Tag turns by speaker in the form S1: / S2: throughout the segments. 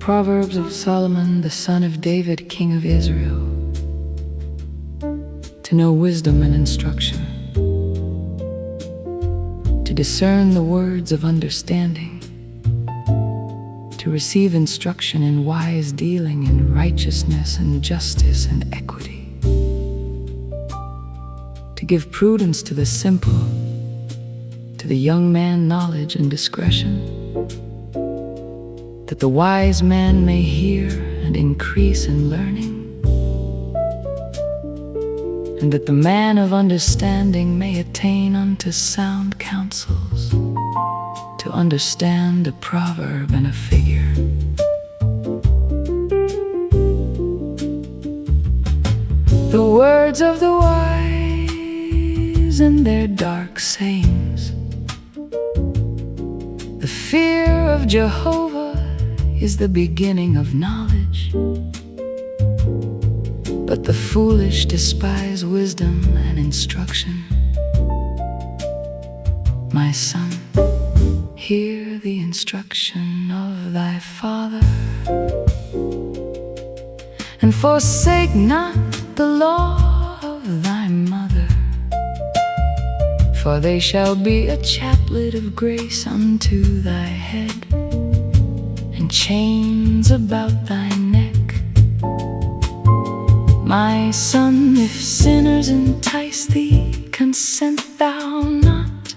S1: Proverbs of Solomon, the son of David, king of Israel, to know wisdom and instruction, to discern the words of understanding, to receive instruction in wise dealing, in righteousness and justice and equity, to give prudence to the simple, to the young man knowledge and discretion, that the wise man may hear and increase in learning, and that the man of understanding may attain unto sound counsels, to understand a proverb and a figure. The words of the wise and their dark sayings. The fear of Jehovah is the beginning of knowledge, but the foolish despise wisdom and instruction. My son, hear the instruction of thy father, and forsake not the law of thy mother, for they shall be a chaplet of grace unto thy head, and chains about thy neck. My son, if sinners entice thee, consent thou not.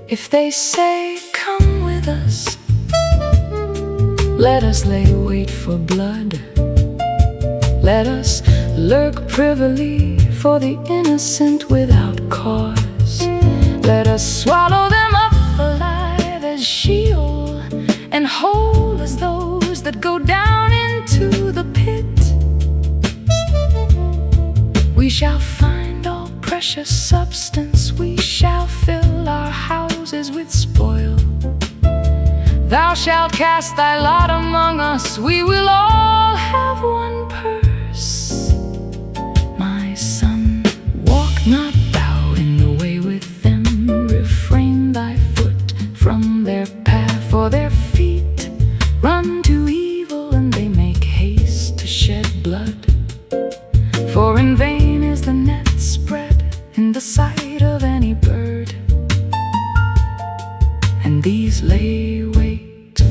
S1: If they say, come with us, let us lay wait for blood. Let us lurk privily for the innocent without cause. Let us swallow them up alive as Sheol, and whole as those that go down into the pit. We shall find all precious substance, we shall fill our houses with spoil. Thou shalt cast thy lot among us, we will all have one purse. My son, walk not thou in the way with them, refrain thy foot from their path, for their feet run to evil, and they make haste to shed blood. For in vain is the net spread in the sight of any bird, and these lay wait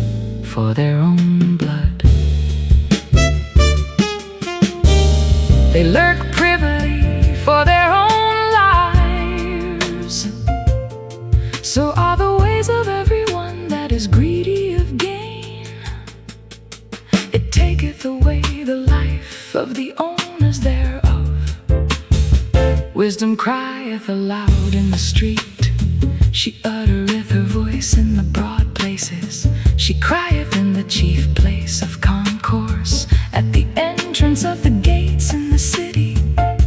S1: for their own blood. They lurk privily for their own lives. So are the ways of everyone that is greedy of gain. It taketh away the life of the owners thereof. Wisdom crieth aloud in the street, she uttereth her voice in the broad places. She crieth in the chief place of concourse, at the entrance of the gates in the city.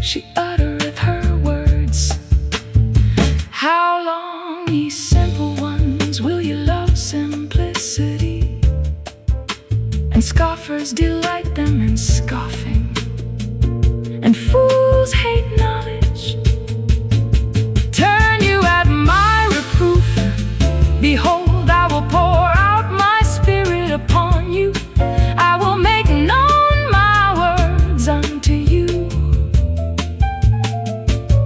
S1: She uttereth her words. How long, ye simple ones, will ye love simplicity? And scoffers delight them in scoffing, and fools hate knowledge. Turn you at my reproof. Behold, I will pour out my spirit upon you. I will make known my words unto you.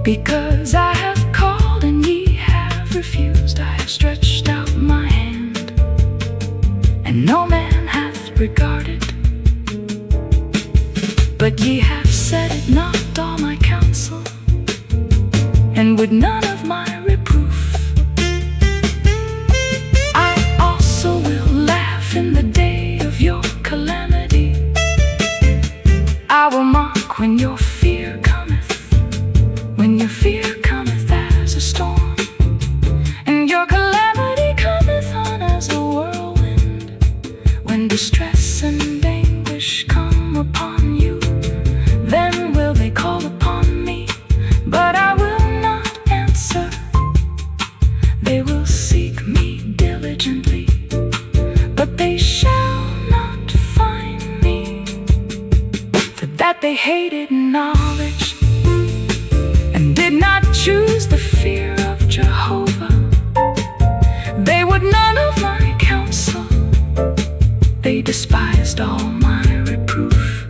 S1: Because I have called and ye have refused, I have stretched out my hand, and no man hath regarded. But ye have said it not all my counsel, and would none of my reproof. I also will laugh in the day of your calamity. I will mock when your fear cometh, when your fear cometh as a storm, and your calamity cometh on as a whirlwind. When distress and anguish come upon you, then will they call upon me, but I will not answer. They will seek me diligently, but they shall not find me. For that they hated knowledge, and did not choose the fear of Jehovah. They would none of my counsel, they despise despised all my reproof.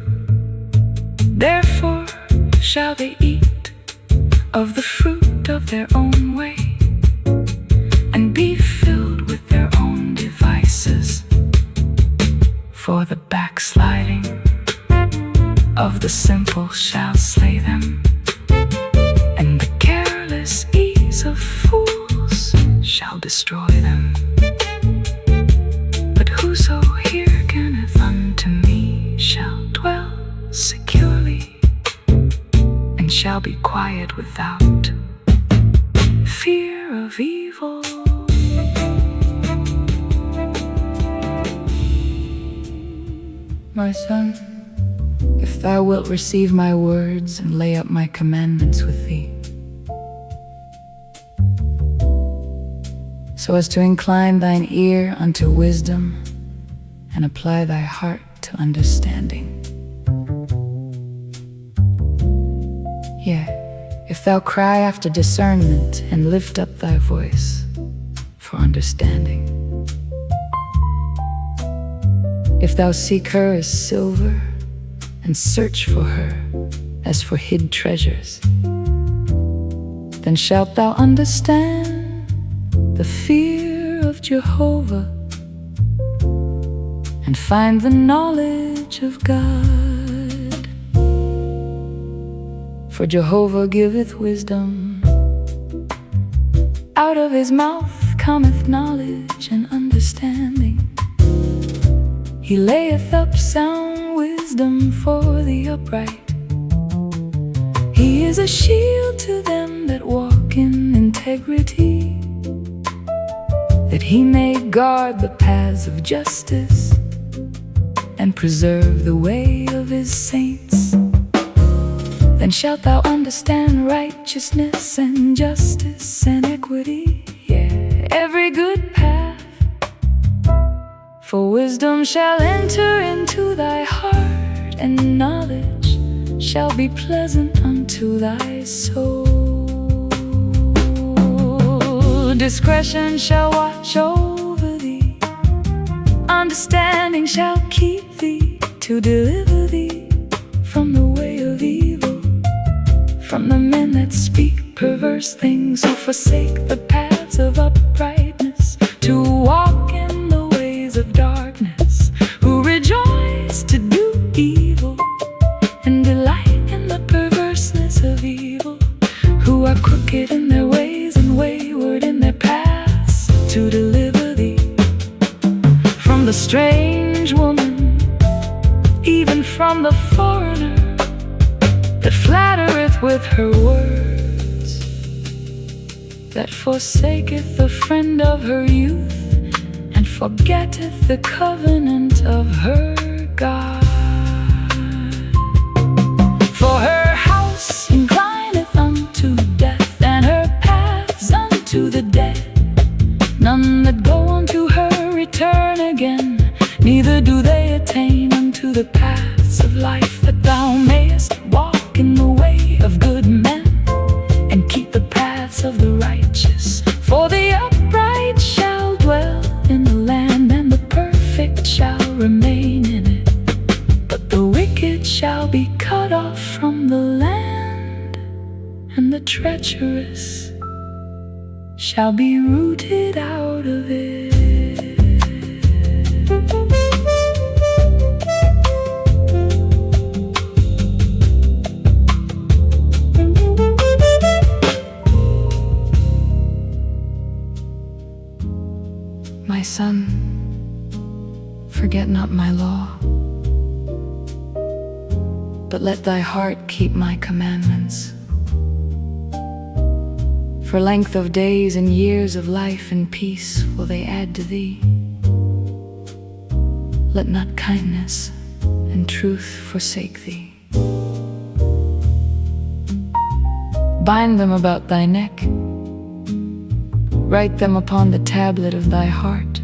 S1: Therefore shall they eat of the fruit of their own way, and be filled with their own devices. For the backsliding of the simple shall slay them, and the careless ease of fools shall destroy them. But whoso hearkeneth unto me shall dwell securely, and shall be quiet without fear of evil. My son, if thou wilt receive my words and lay up my commandments with thee, so as to incline thine ear unto wisdom and apply thy heart to understanding. Yea, if thou cry after discernment and lift up thy voice for understanding, if thou seek her as silver and search for her as for hid treasures, then shalt thou understand the fear of Jehovah and find the knowledge of God. For Jehovah giveth wisdom, out of his mouth cometh knowledge and understanding. He layeth up sound wisdom for the upright. He is a shield to them that walk in integrity, that he may guard the paths of justice and preserve the way of his saints. Then shalt thou understand righteousness and justice and equity, yeah, every good path. For wisdom shall enter into thy heart, and knowledge shall be pleasant unto thy soul. Discretion shall watch over thee, understanding shall keep thee, to deliver thee from the way of evil, from the men that speak perverse things, who forsake the paths of uprightness, to walk in the ways of darkness, who rejoice to do evil and delight in the perverseness of evil, who are crooked in their ways and wayward in their paths, to deliver thee from the strange woman, even from the foreigner that flattereth with her words, that forsaketh the friend of her youth, and forgetteth the covenant of her God. For her house inclineth unto death, and her paths unto the dead. None that go unto her return again, neither do they attain unto the paths of life, that thou mayest walk in the way of good men, and keep the paths of the righteous. For the upright shall dwell in the land, and the perfect shall remain in it. But the wicked shall be cut off from the land, and the treacherous shall be rooted out of it. My son, forget not my law, but let thy heart keep my commandments. For length of days and years of life and peace will they add to thee. Let not kindness and truth forsake thee. Bind them about thy neck, write them upon the tablet of thy heart.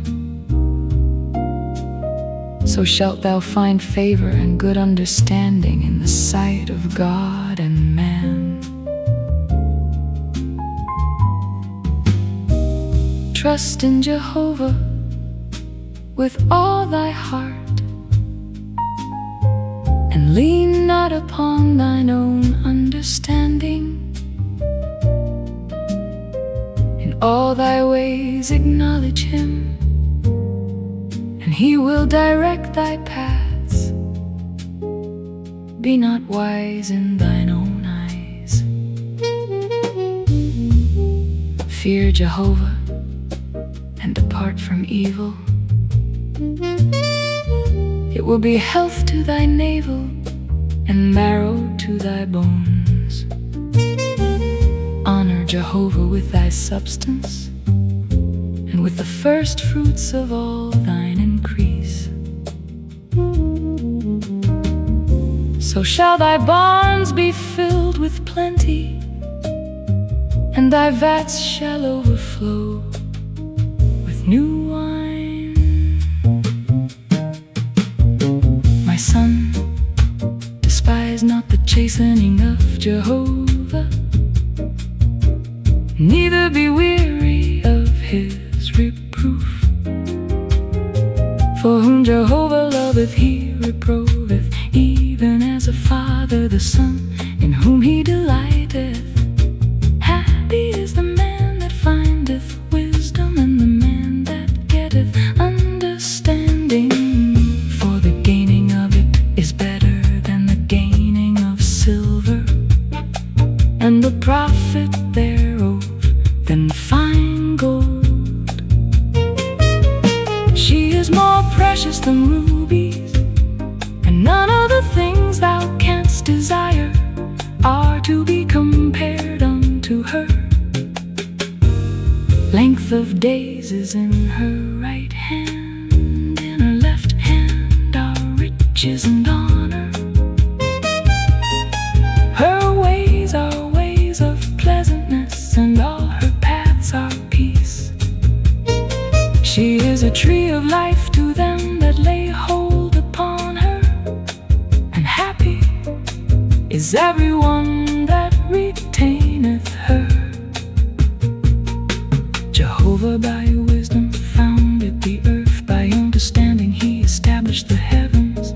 S1: So shalt thou find favor and good understanding in the sight of God and man. Trust in Jehovah with all thy heart, and lean not upon thine own understanding. In all thy ways acknowledge him, and he will direct thy paths. Be not wise in thine own eyes. Fear Jehovah and depart from evil. It will be health to thy navel and marrow to thy bones. Honor Jehovah with thy substance, and with the first fruits of all thine increase. So shall thy barns be filled with plenty, and thy vats shall overflow with new wine. My son, despise not the chastening of Jehovah, neither be weary of his reproof. For whom Jehovah loveth, he reproveth, even as a father the son, in whom he delighteth. Happy is the man that findeth wisdom, and the man that getteth understanding. For the gaining of it is better than the gaining of silver, and the profit thereof than fine gold. She is more precious than rubies, and none of the things thou canst desire are to be compared unto her. Length of days is in her right hand, in her left hand are riches and honor. Her ways are ways of pleasantness, and all her paths are peace. She is a tree of life to them that lay hold upon her, and happy is everyone that retaineth her. Jehovah by wisdom founded the earth, by understanding he established the heavens.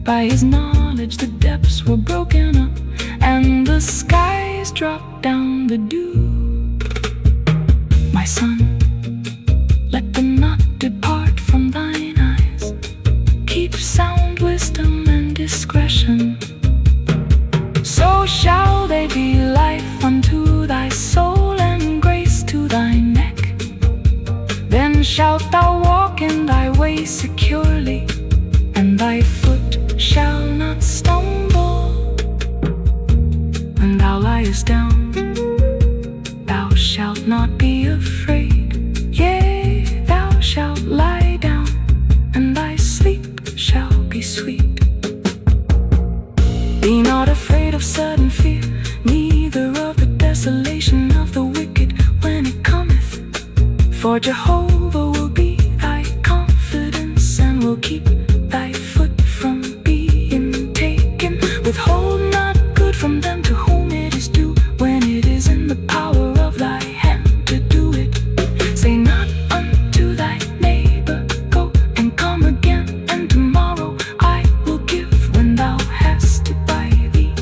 S1: By his knowledge the depths were broken up, and the skies dropped down the dew. My son, let them not depart from thine eyes. Keep sound wisdom and discretion, so shall they be life unto thy soul, and grace to thy neck. Then shalt thou walk in thy way securely, and thy foot shall not stumble. When thou liest down, thou shalt not be afraid. Yea, thou shalt lie down, and thy sleep shall be sweet. Be not afraid of sudden fear, neither of the desolation of the wicked when it cometh. For Jehovah will be thy confidence, and will keep thy foot from being taken. Withhold not good from them to whom it is due, when it is in the power of thy hand to do it. Say not unto thy neighbor, go and come again, and tomorrow I will give when thou hast it by thee.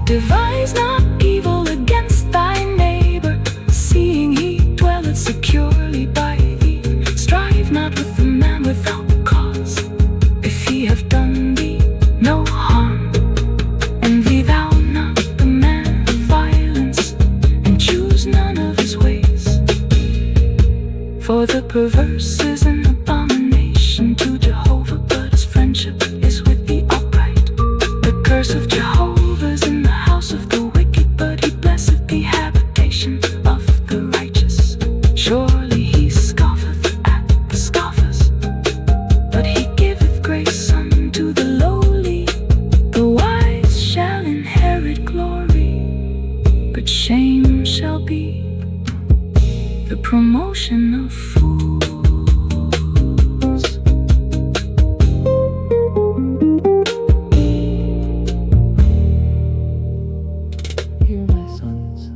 S1: Devise not evil against thy neighbor, seeing he dwelleth securely by thee. Strive not with the man without cause, if he have done thee no harm. Envy thou not the man of violence, and choose none of his ways. For the perverse is an abomination to Jehovah, but his friendship is with the upright. The curse of Jehovah is in the house of the wicked, but he blesseth the habitation of the righteous. Surely he scoffeth at the scoffers, but he giveth grace unto the lowly. The wise shall inherit glory, but shame shall be the promotion of fools. Hear, my sons,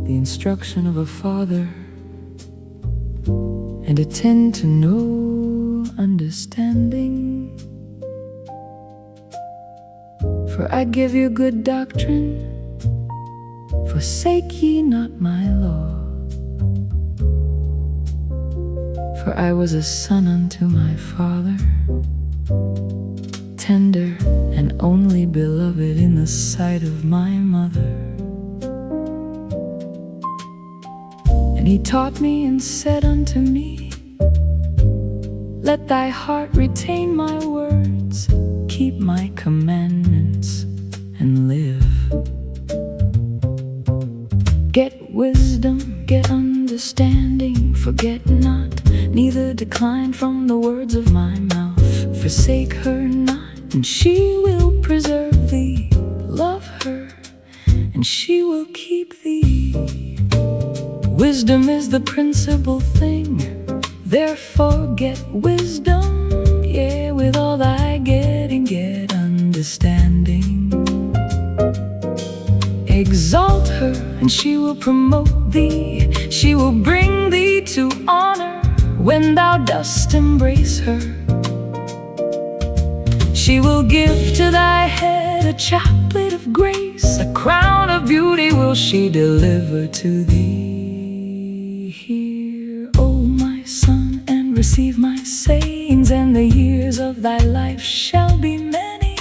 S1: the instruction of a father, and attend to no understanding. For I give you good doctrine, forsake ye not my law. For I was a son unto my father, tender and only beloved in the sight of my mother. And he taught me and said unto me, let thy heart retain my words, keep my commandments, and live. Get wisdom, get understanding, forget not, neither decline from the words of my mouth. Forsake her not, and she will preserve thee. Love her, and she will keep thee. Wisdom is the principal thing, therefore get wisdom. Yea, with all thy getting, get understanding. Exalt her, and she will promote thee. She will bring thee to honor when thou dost embrace her. She will give to thy head a chaplet of grace, a crown of beauty will she deliver to thee. Hear, O my son, and receive my sayings, and the years of thy life shall be many.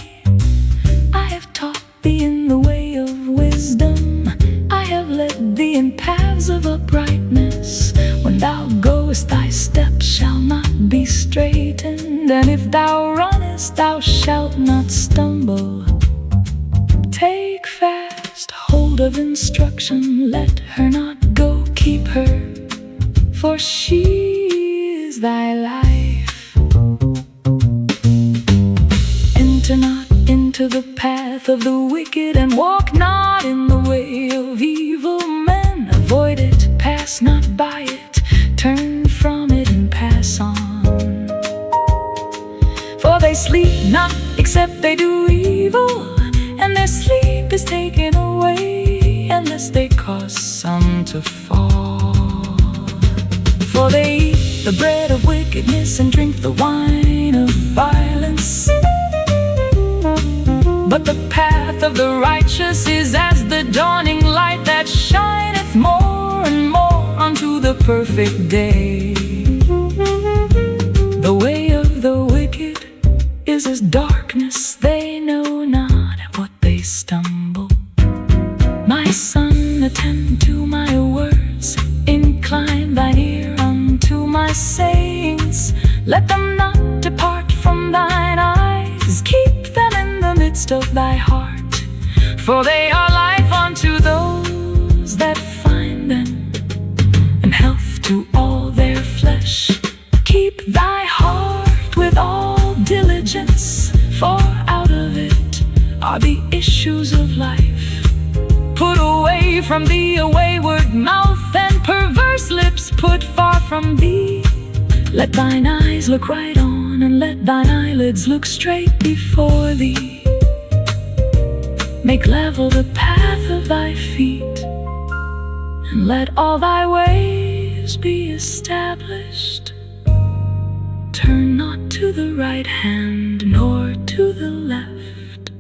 S1: I have taught thee in the way of wisdom, I have led thee in paths of uprightness. When thou goest, thy steps shall not be straitened, and if thou runnest, thou shalt not stumble. Take fast hold of instruction, let her not go, keep her, for she is thy life. Enter not into the path of the wicked, and walk not in the way of evil men. Avoid it, pass not by it, turn from it and pass on. For they sleep not except they do evil, and their sleep is taken away unless they cause some to fall. For they eat the bread of wickedness and drink the wine of violence. But the path of the righteous is as the dawning light that shineth more and more unto the perfect day. The way of the wicked is as darkness, they know not at what they stumble. My son, attend to my words, incline thine ear unto my sayings. Let them not depart from thine eyes, keep them in the midst of thy heart. For they are life unto those that find them, and health to all their flesh. Keep thy heart with all diligence, for out of it are the issues of life. Put away from thee a wayward mouth, and perverse lips put far from thee. Let thine eyes look right on, and let thine eyelids look straight before thee. Make level the path of thy feet, and let all thy ways be established. Turn not to the right hand, nor to the left.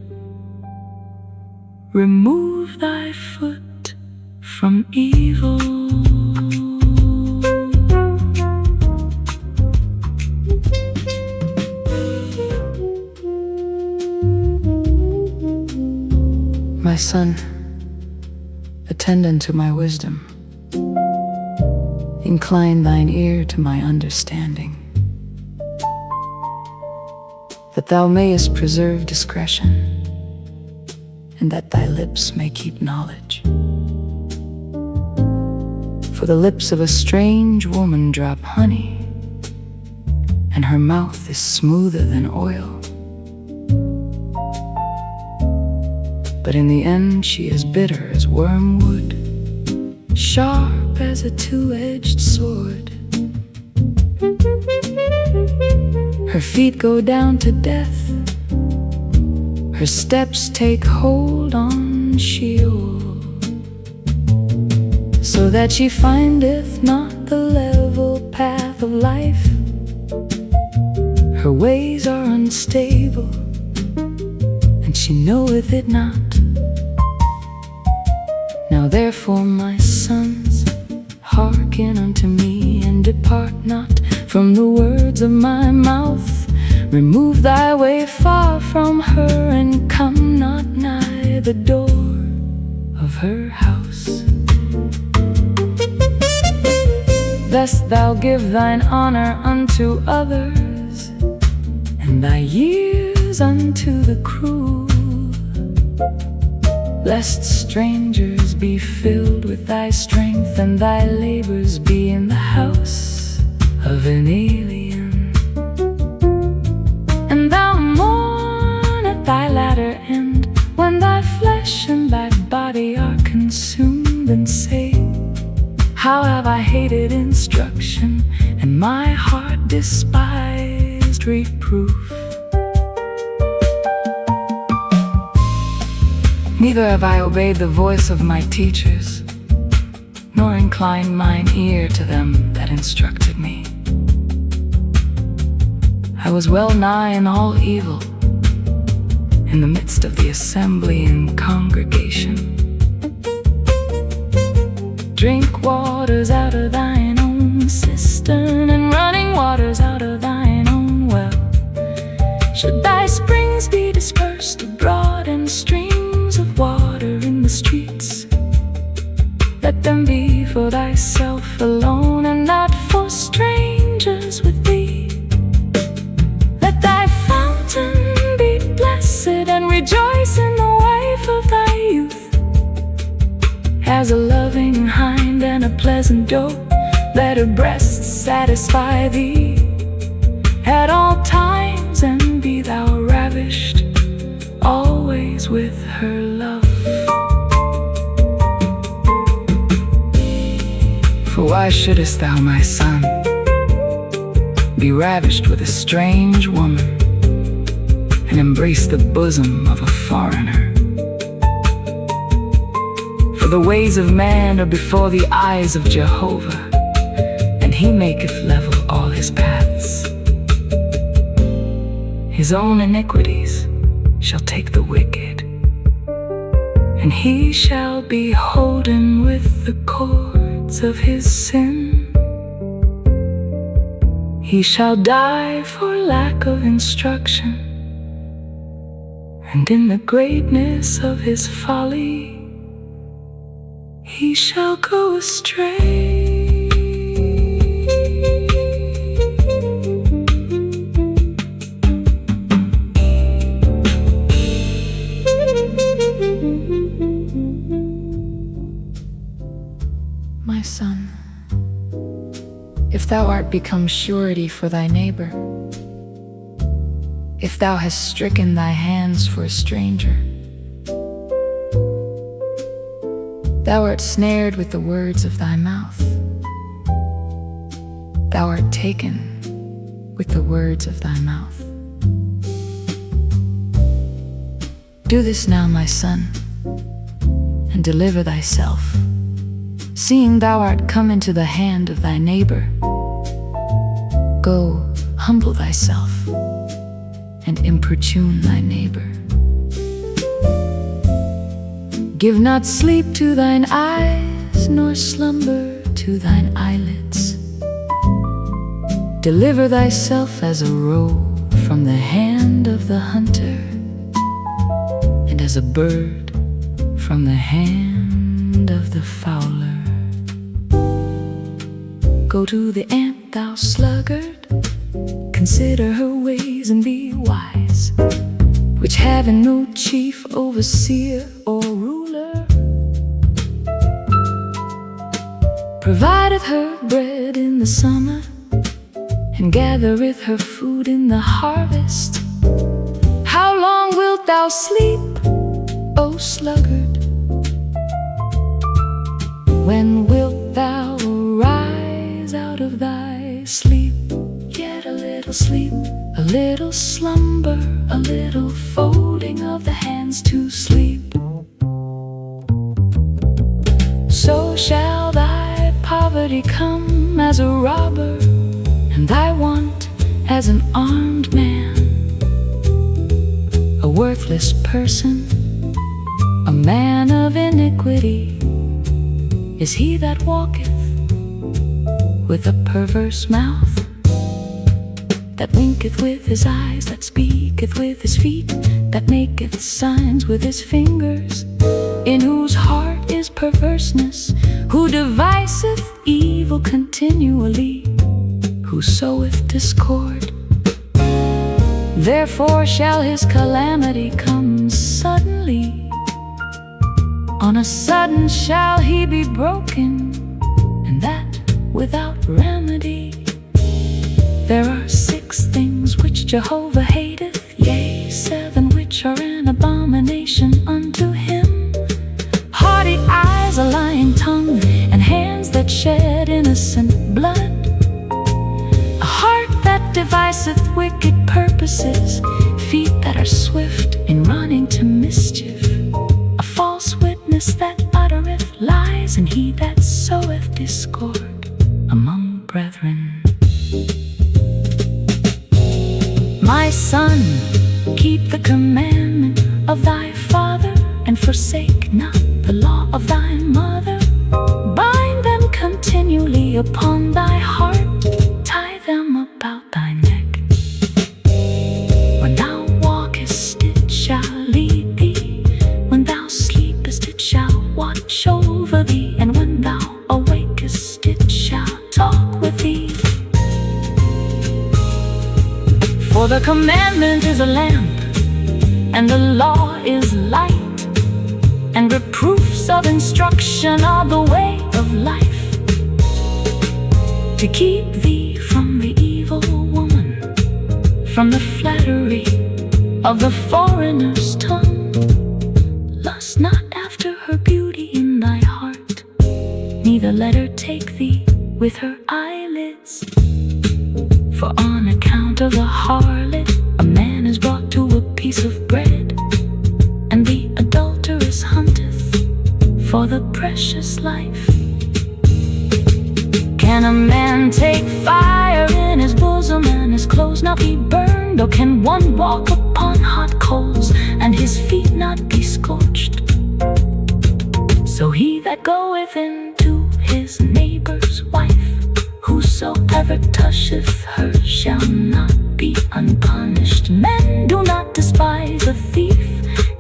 S1: Remove thy foot from evil. My son, attend unto my wisdom. Incline thine ear to my understanding, that thou mayest preserve discretion, and that thy lips may keep knowledge. For the lips of a strange woman drop honey, and her mouth is smoother than oil. But in the end she is bitter as wormwood, sharp as a two-edged sword. Her feet go down to death, her steps take hold on Sheol, so that she findeth not the level path of life. Her ways are unstable, and she knoweth it not. Now therefore, my sons, hearken unto me, and depart not from the words of my mouth. Remove thy way far from her, and come not nigh the door of her house. Lest thou give thine honor unto others, and thy years unto the cruel. Lest strangers be filled with thy strength, and thy labors be in the house of an alien. And thou mourn at thy latter end, when thy flesh and thy body are consumed, and say, how have I hated instruction, and my heart despised reproof. Neither have I obeyed the voice of my teachers, nor inclined mine ear to them that instructed me. I was well nigh in all evil, in the midst of the assembly and congregation. Drink waters out of thine own cistern, and running waters out of thine own well. Should thy springs be dispersed abroad, and streams of water in the streets, let them be for thyself alone, and not for strangers with thee. Let thy fountain be blessed, and rejoice in the wife of thy youth, as a loving hind and a pleasant doe. Let her breasts satisfy thee at all times, and be thou ravished always with her love. For why shouldest thou, my son, be ravished with a strange woman, and embrace the bosom of a foreigner? For the ways of man are before the eyes of Jehovah, and he maketh level all his paths. His own iniquities shall take the wicked, and he shall be holden with the cords of his sin. He shall die for lack of instruction, and in the greatness of his folly he shall go astray. My son, if thou art become surety for thy neighbor, if thou hast stricken thy hands for a stranger, thou art snared with the words of thy mouth. Thou art taken with the words of thy mouth. Do this now, my son, and deliver thyself, seeing thou art come into the hand of thy neighbor. Go, humble thyself, and importune thy neighbor. Give not sleep to thine eyes, nor slumber to thine eyelids. Deliver thyself as a roe from the hand of the hunter, and as a bird from the hand of the fowler. Go to the ant, thou sluggard, consider her ways and be wise, which having no chief, overseer, or ruler, provideth her bread in the summer, and gathereth her food in the harvest. How long wilt thou sleep, O sluggard? When wilt thou arise out of thy sleep? Yet a little sleep, a little slumber, a little folding of the hands to sleep. So shall thy poverty come as a robber, and thy want as an armed man. A worthless person, a man of iniquity, is he that walketh with a perverse mouth, that winketh with his eyes, that speaketh with his feet, that maketh signs with his fingers, in whose heart is perverseness, who deviseth evil continually, who soweth discord. Therefore shall his calamity come suddenly, on a sudden shall he be broken, and that without remedy. There are 6 things which Jehovah hateth, yea, 7 which are an abomination unto him: haughty eyes, a lying tongue, and hands that shed innocent blood, a heart that deviseth wicked purposes, feet that are swift in running to mischief, a false witness that uttereth lies, and he that soweth discord among brethren. My son, keep the commandment of thy father, and forsake not the law of thy mother. Bind them continually upon thy heart, tie them about thy neck. When thou walkest, it shall lead thee, when thou sleepest, it shall watch over thee, and when thou awakest, it shall talk with thee. For the commandment is a lamp, and the law is light, and reproofs of instruction are the way of life, to keep thee from the evil woman, from the flattery of the foreigner's tongue. Lust not after her beauty in thy heart, neither let her take thee with her eyelids. For on account of the harlot, a man is brought to a piece of bread, and the adulteress hunteth for the precious life. Can a man take fire in his bosom, and his clothes not be burned? Or can one walk upon hot coals, and his feet not be scorched? So he that goeth into his neighbor's wife, whosoever toucheth her shall not be unpunished. Men do not despise a thief,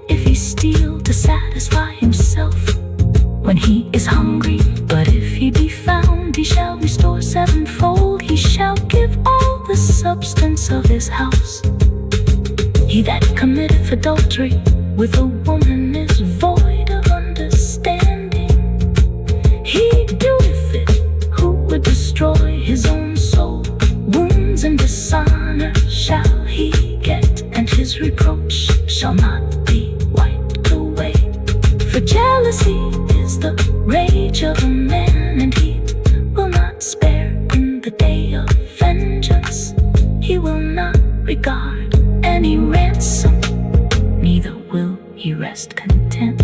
S1: if he steal to satisfy himself when he is hungry. But if he be found, he shall restore 7-fold. He shall give all the substance of his house. He that committeth adultery with a woman is void of understanding. He doeth it who would destroy his own soul. Wounds and dishonor shall he get, and his reproach shall not be wiped away. For jealousy is the rage of a man, and he will not spare in the day of vengeance. He will not regard any ransom, neither will he rest content,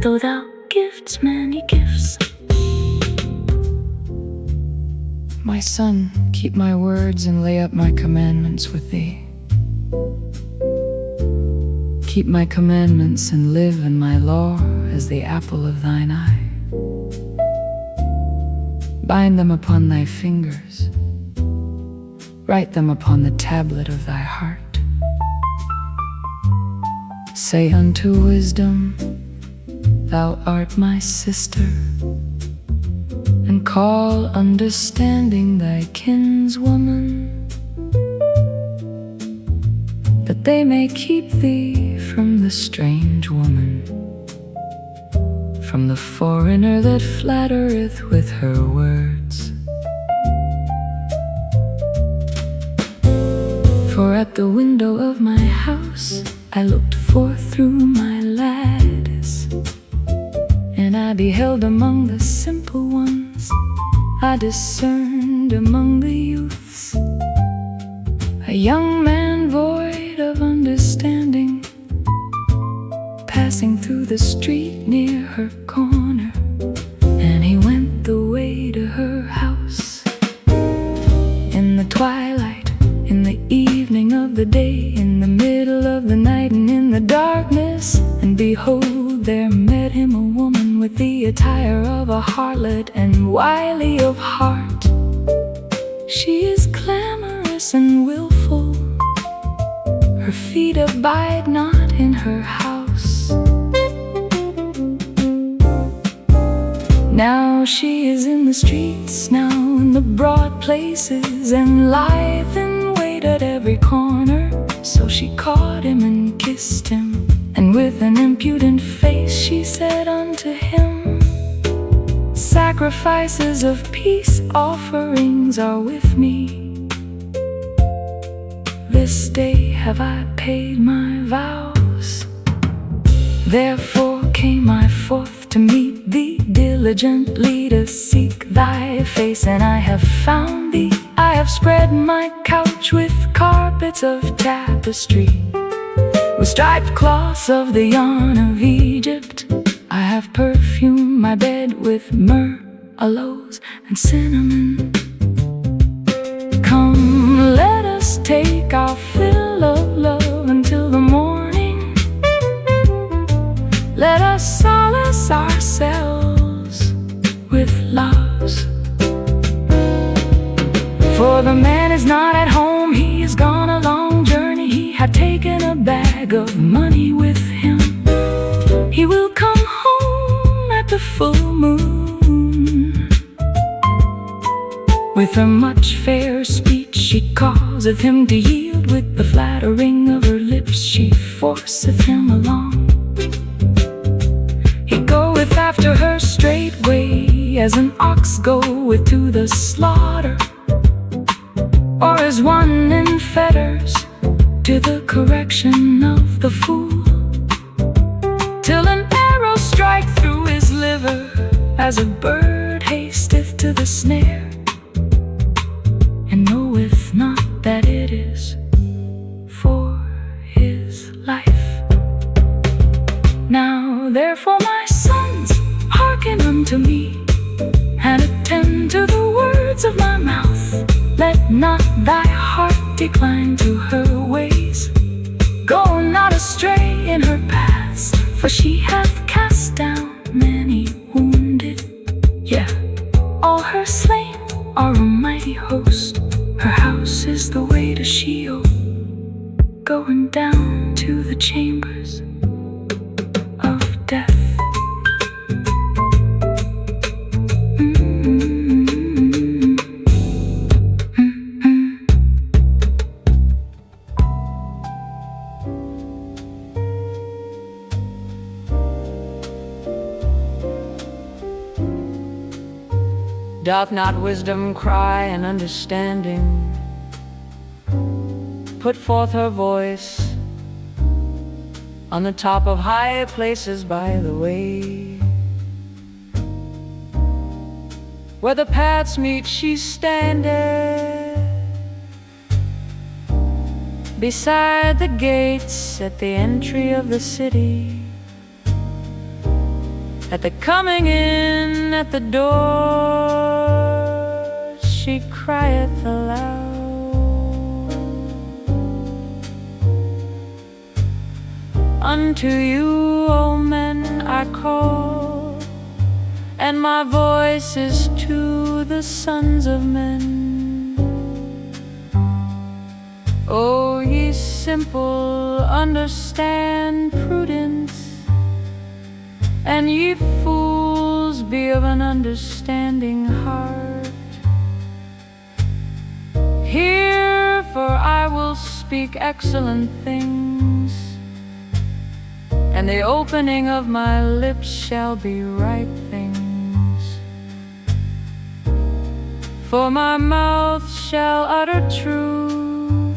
S1: though thou givest many gifts. My son, keep my words and lay up my commandments with thee. Keep my commandments and live in my law as the apple of thine eye. Bind them upon thy fingers, write them upon the tablet of thy heart. Say unto wisdom, thou art my sister, and call understanding thy kinswoman, that they may keep thee from the strange woman, from the foreigner that flattereth with her words. For at the window of my house I looked forth through my lattice, and I beheld among the simple ones, I discerned among the youths, a young man void of understanding, passing through the street near her corner, and he went the way to her house. In the twilight, in the evening of the day, in the middle of a harlot and wily of heart. She is clamorous and willful, her feet abide not in her house. Now she is in the streets, now in the broad places, and lieth in wait at every corner. So she caught him and kissed him, and with an impudent face she said unto him, sacrifices of peace offerings are with me. This day have I paid my vows. Therefore came I forth to meet thee, diligently to seek thy face. And I have found thee. I have spread my couch with carpets of tapestry, with striped cloths of the yarn of Egypt. I have perfumed my bed with myrrh, aloes, and cinnamon. Come, let us take our fill of love until the morning. Let us solace ourselves with loves. For the man is not at home, he is gone a long journey. He had taken a bag of money with him. He will come home at the full moon. With her much fair speech she causeth him to yield, with the flattering of her lips she forceth him along. He goeth after her straightway, as an ox goeth to the slaughter, or as one in fetters to the correction of the fool, till an arrow strike through his liver, as a bird hasteth to the snare, and knoweth not that it is for his life. Now therefore, my sons, hearken unto me, and attend to the words of my mouth. Let not thy heart decline to her ways. Go not astray in her paths, for she hath cast down many wounded. Yea, all her slain are a mighty host. Her house is the way to Sheol, going down to the chambers of death.
S2: Doth not wisdom cry and understanding put forth her voice on the top of high places by the way? Where the paths meet she standeth, beside the gates at the entry of the city. At the coming in at the door she crieth aloud, unto you, O men, I call, and my voice is to the sons of men. O ye simple, understand prudence, and ye fools, be of an understanding heart. Hear, for I will speak excellent things, and the opening of my lips shall be right things. For my mouth shall utter truth,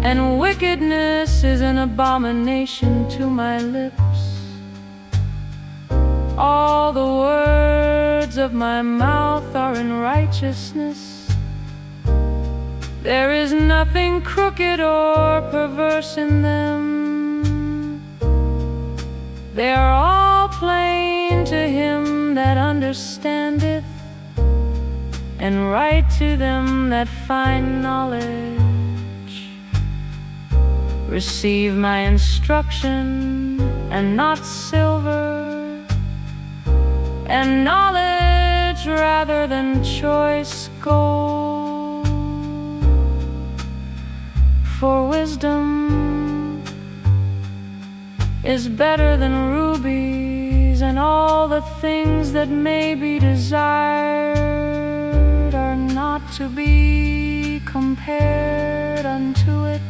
S2: and wickedness is an abomination to my lips. All the words of my mouth are in righteousness. There is nothing crooked or perverse in them. They are all plain to him that understandeth, and right to them that find knowledge. Receive my instruction, and not silver, and knowledge rather than choice gold. For wisdom is better than rubies, and all the things that may be desired are not to be compared unto it.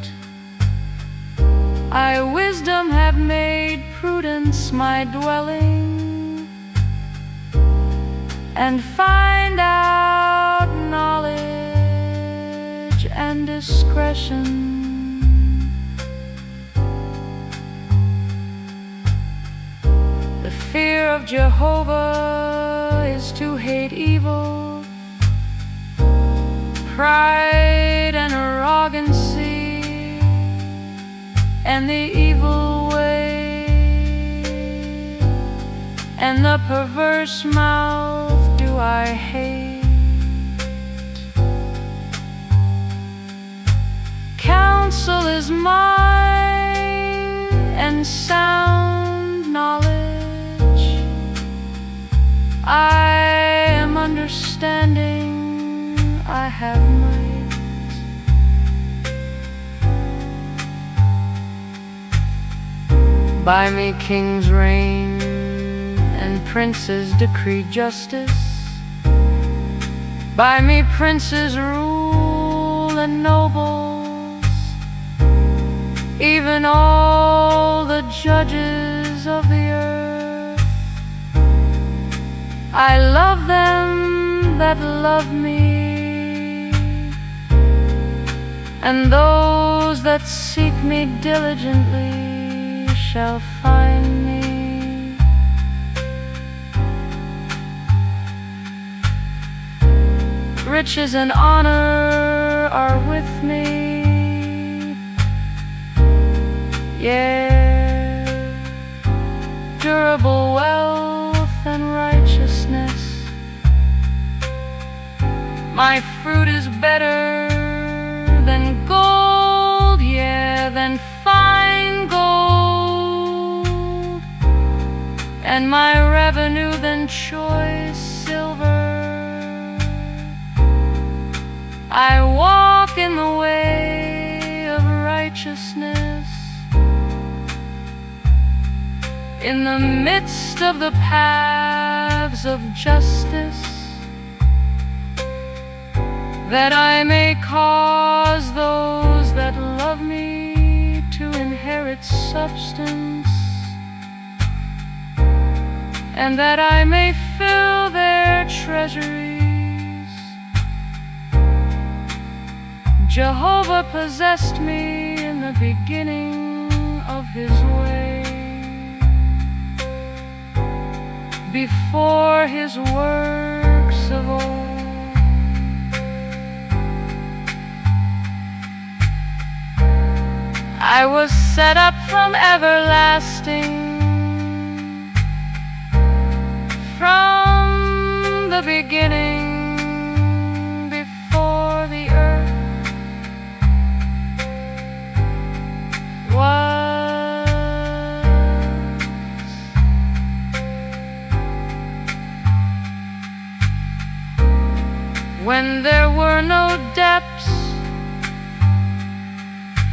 S2: I, wisdom, have made prudence my dwelling, and find out knowledge and discretion. The fear of Jehovah is to hate evil, pride and arrogancy, and the evil way, and the perverse mouth do I hate. Counsel is mine, and sound knowledge. I am understanding, I have might. By me kings reign, and princes decree justice. By me princes rule, and nobles, even all the judges of the earth. I love them that love me, and those that seek me diligently shall find me. Riches and honor are with me, yeah, durable wealth and righteousness. My fruit is better than gold, yeah, than fine gold, and my revenue than choice silver. I walk in the way of righteousness, in the midst of the paths of justice, that I may cause those that love me to inherit substance, and that I may fill their treasuries. Jehovah possessed me in the beginning of his way, before his works of old. I was set up from everlasting, from the beginning, before the earth was. When there were no depths,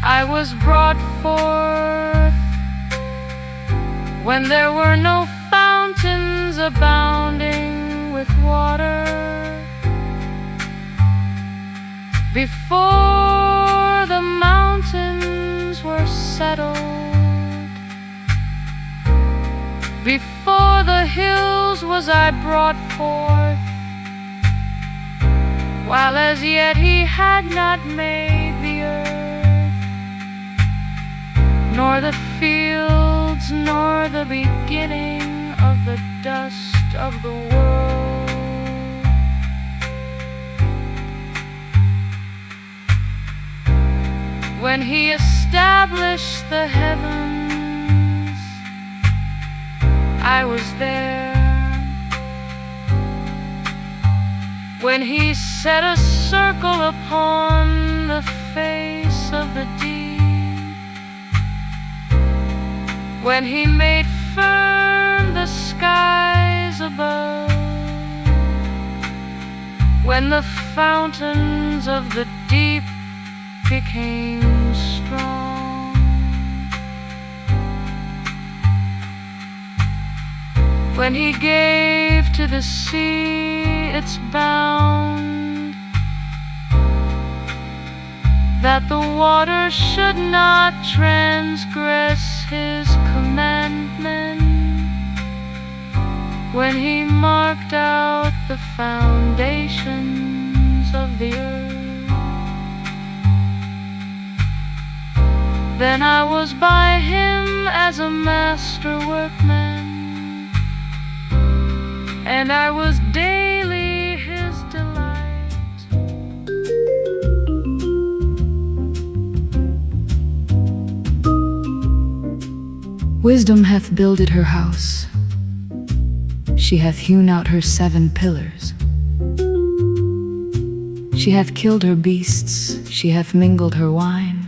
S2: I was brought forth. When there were no fountains abounding with water, before the mountains were settled, before the hills was I brought forth, while as yet he had not made the earth, nor the fields, nor the beginning of the dust of the world. When he established the heavens, I was there. When he set a circle upon the face of the deep, when he made firm the skies skies above, when the fountains of the deep became strong, when he gave to the sea its bound, that the water should not transgress his commandment, when he marked out the foundations of the earth. Then I was by him as a master workman, and I was daily his delight.
S1: Wisdom hath builded her house, she hath hewn out her 7 pillars. She hath killed her beasts, she hath mingled her wine,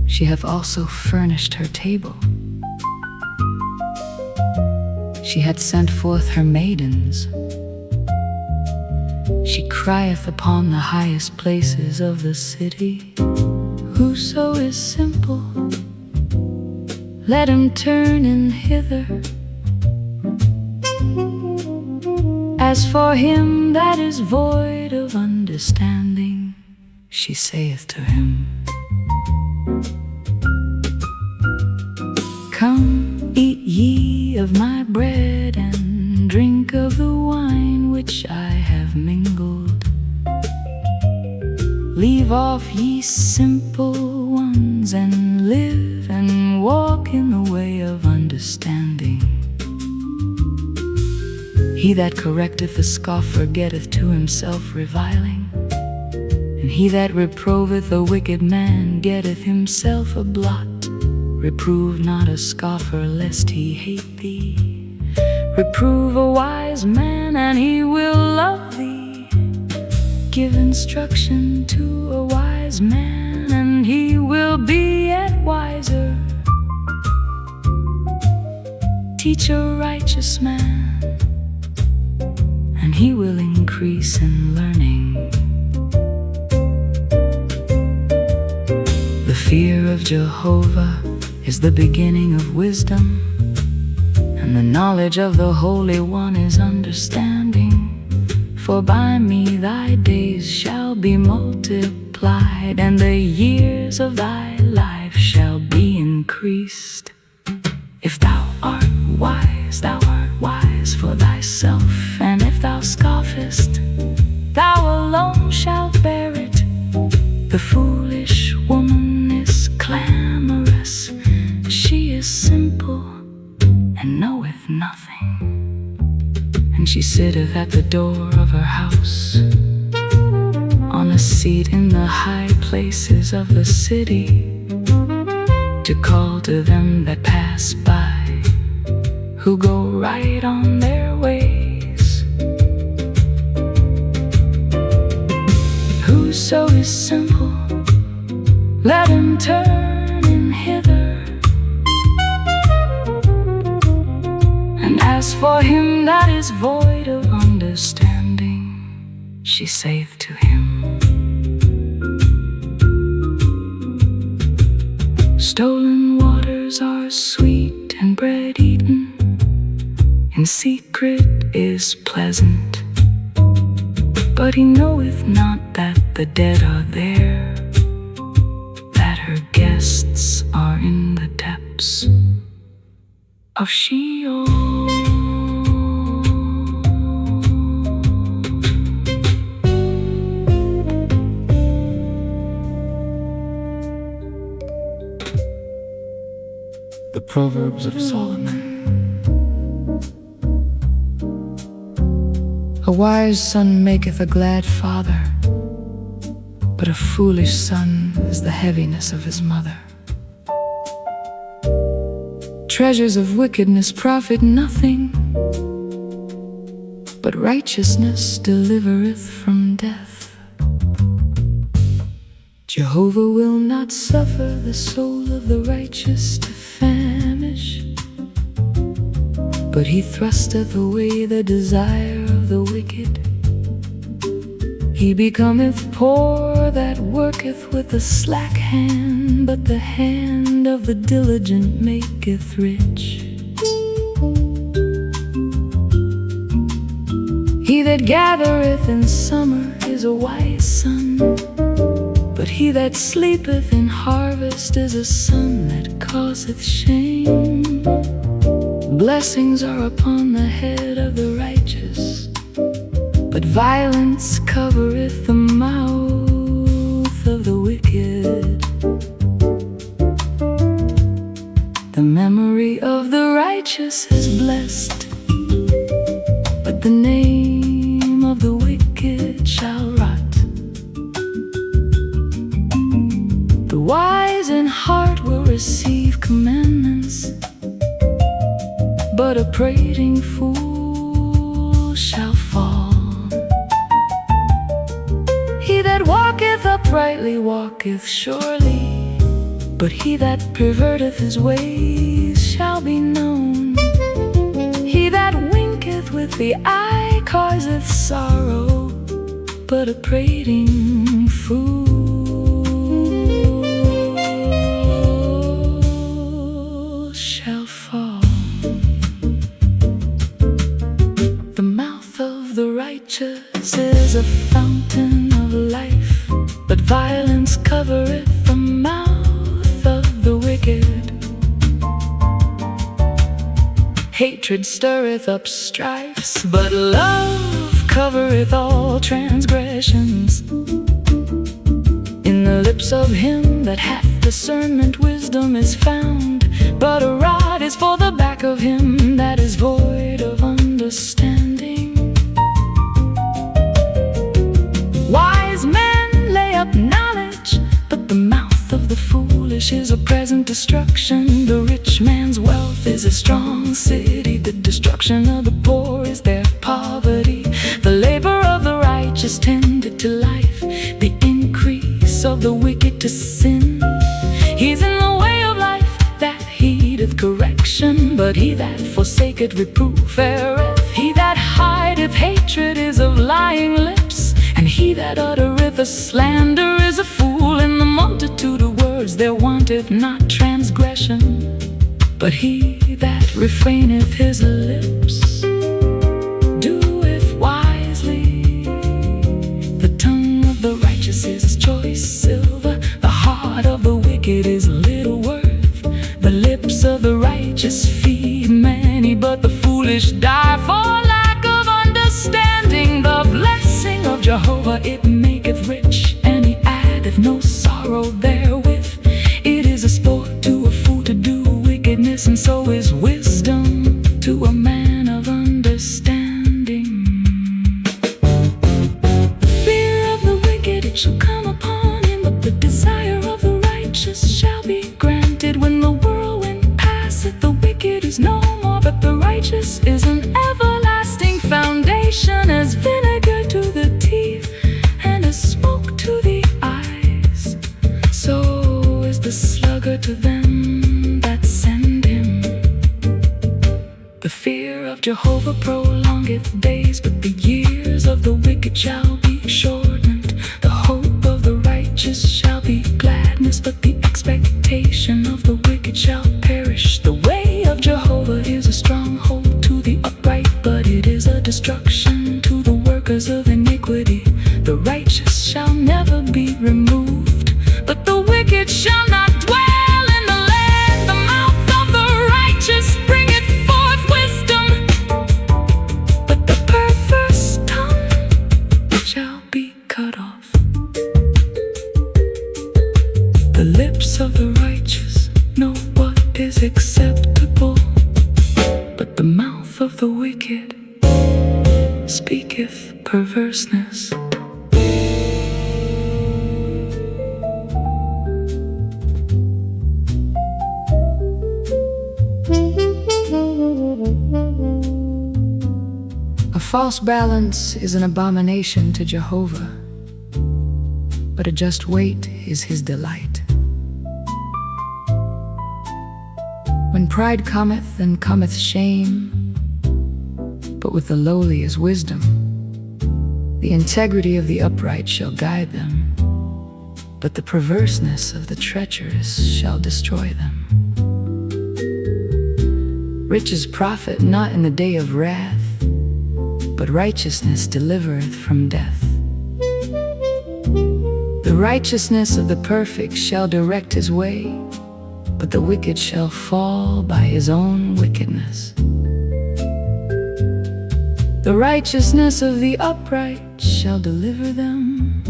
S1: she hath also furnished her table. She hath sent forth her maidens, she crieth upon the highest places of the city. Whoso is simple, let him turn in hither. As for him that is void of understanding, she saith to him, Come, eat ye of my bread, and drink of the wine which I have mingled. Leave off ye simple ones, and live and walk in the way of understanding. He that correcteth the scoffer getteth to himself reviling, and he that reproveth a wicked man getteth himself a blot. Reprove not a scoffer, lest he hate thee. Reprove a wise man, and he will love thee. Give instruction to a wise man, and he will be yet wiser. Teach a righteous man, and he will increase in learning. The fear of Jehovah is the beginning of wisdom, and the knowledge of the Holy One is understanding. For by me thy days shall be multiplied, and the years of thy life shall be increased. If thou art wise for thyself, and if thou scoffest, thou alone shalt bear it. The foolish woman is clamorous, she is simple and knoweth nothing, and she sitteth at the door of her house, on a seat in the high places of the city, to call to them that pass by, who go right on their ways. Whoso is simple, let him turn in hither. And as for him that is void of understanding, she saith to him, Stolen waters are sweet, and bread eaten in secret is pleasant. But he knoweth not that the dead are there, that her guests are in the depths of Sheol. The Proverbs of Solomon. A wise son maketh a glad father, but a foolish son is the heaviness of his mother. Treasures of wickedness profit nothing, but righteousness delivereth from death. Jehovah will not suffer the soul of the righteous to famish, but he thrusteth away the desire of the wicked. He becometh poor that worketh with a slack hand, but the hand of the diligent maketh rich. He that gathereth in summer is a wise son, but he that sleepeth in harvest is a son that causeth shame. Blessings are upon the head of the righteous, but violence covereth the mouth of the wicked. The memory of the righteous is blessed, but the name of the wicked shall rot. The wise in heart will receive commandments, but a prating fool shall fall. He that walketh uprightly walketh surely, but he that perverteth his ways shall be known. He that winketh with the eye causeth sorrow, but a prating fool shall fall. The mouth of the righteous is a fountain of life, but violence covereth the mouth of the wicked. Hatred stirreth up strifes, but love covereth all transgressions. In the lips of him that hath discernment wisdom is found, but a rod is for the back of him that is void of understanding. Wise men lay up knowledge, but the mouth of the foolish is a present destruction. The rich man's wealth is a strong city, the destruction of the poor is their poverty. The labor of the righteous tendeth to life, the increase of the wicked to sin. He's in the way of life that heedeth correction, but he that forsaketh reproof erreth. He that hideth hatred is of lying lips, and he that uttereth a slander is a fool. In the multitude of words there wanteth not transgression, but he that refraineth his lips doeth wisely. The tongue of the righteous is choice silver, the heart of the wicked is little worth. The lips of the righteous feed many, but the foolish die for lack of understanding. The blessing of Jehovah it maketh rich, and he addeth no sorrow therewith. It is a sport to a fool to do wickedness, and so is wisdom to a man of understanding. The fear of the wicked it shall come upon him, but the desire of the righteous shall be granted. When the whirlwind passeth, the wicked is no more, but the righteous is an everlasting foundation. As vinegar to the teeth, and as smoke to the eyes, so is the sluggard to them that send him. The fear of Jehovah prolongeth days, but the years of the wicked shall be shortened. The hope of the righteous shall be gladness, but the expectation of the wicked shall perish. The way of Jehovah is a stronghold to the upright, but it is a destruction to the workers of iniquity. The righteous shall never be removed, but the wicked shall not dwell in the land. The mouth of the righteous bringeth forth wisdom, but the perverse tongue shall be cut off. The lips of the righteous know what is acceptable, but the mouth of the wicked speaketh perverseness. A false balance is an abomination to Jehovah, but a just weight is his delight. When pride cometh, then cometh shame, but with the lowly is wisdom. The integrity of the upright shall guide them, but the perverseness of the treacherous shall destroy them. Riches profit not in the day of wrath, but righteousness delivereth from death. The righteousness of the perfect shall direct his way, but the wicked shall fall by his own wickedness. The righteousness of the upright shall deliver them,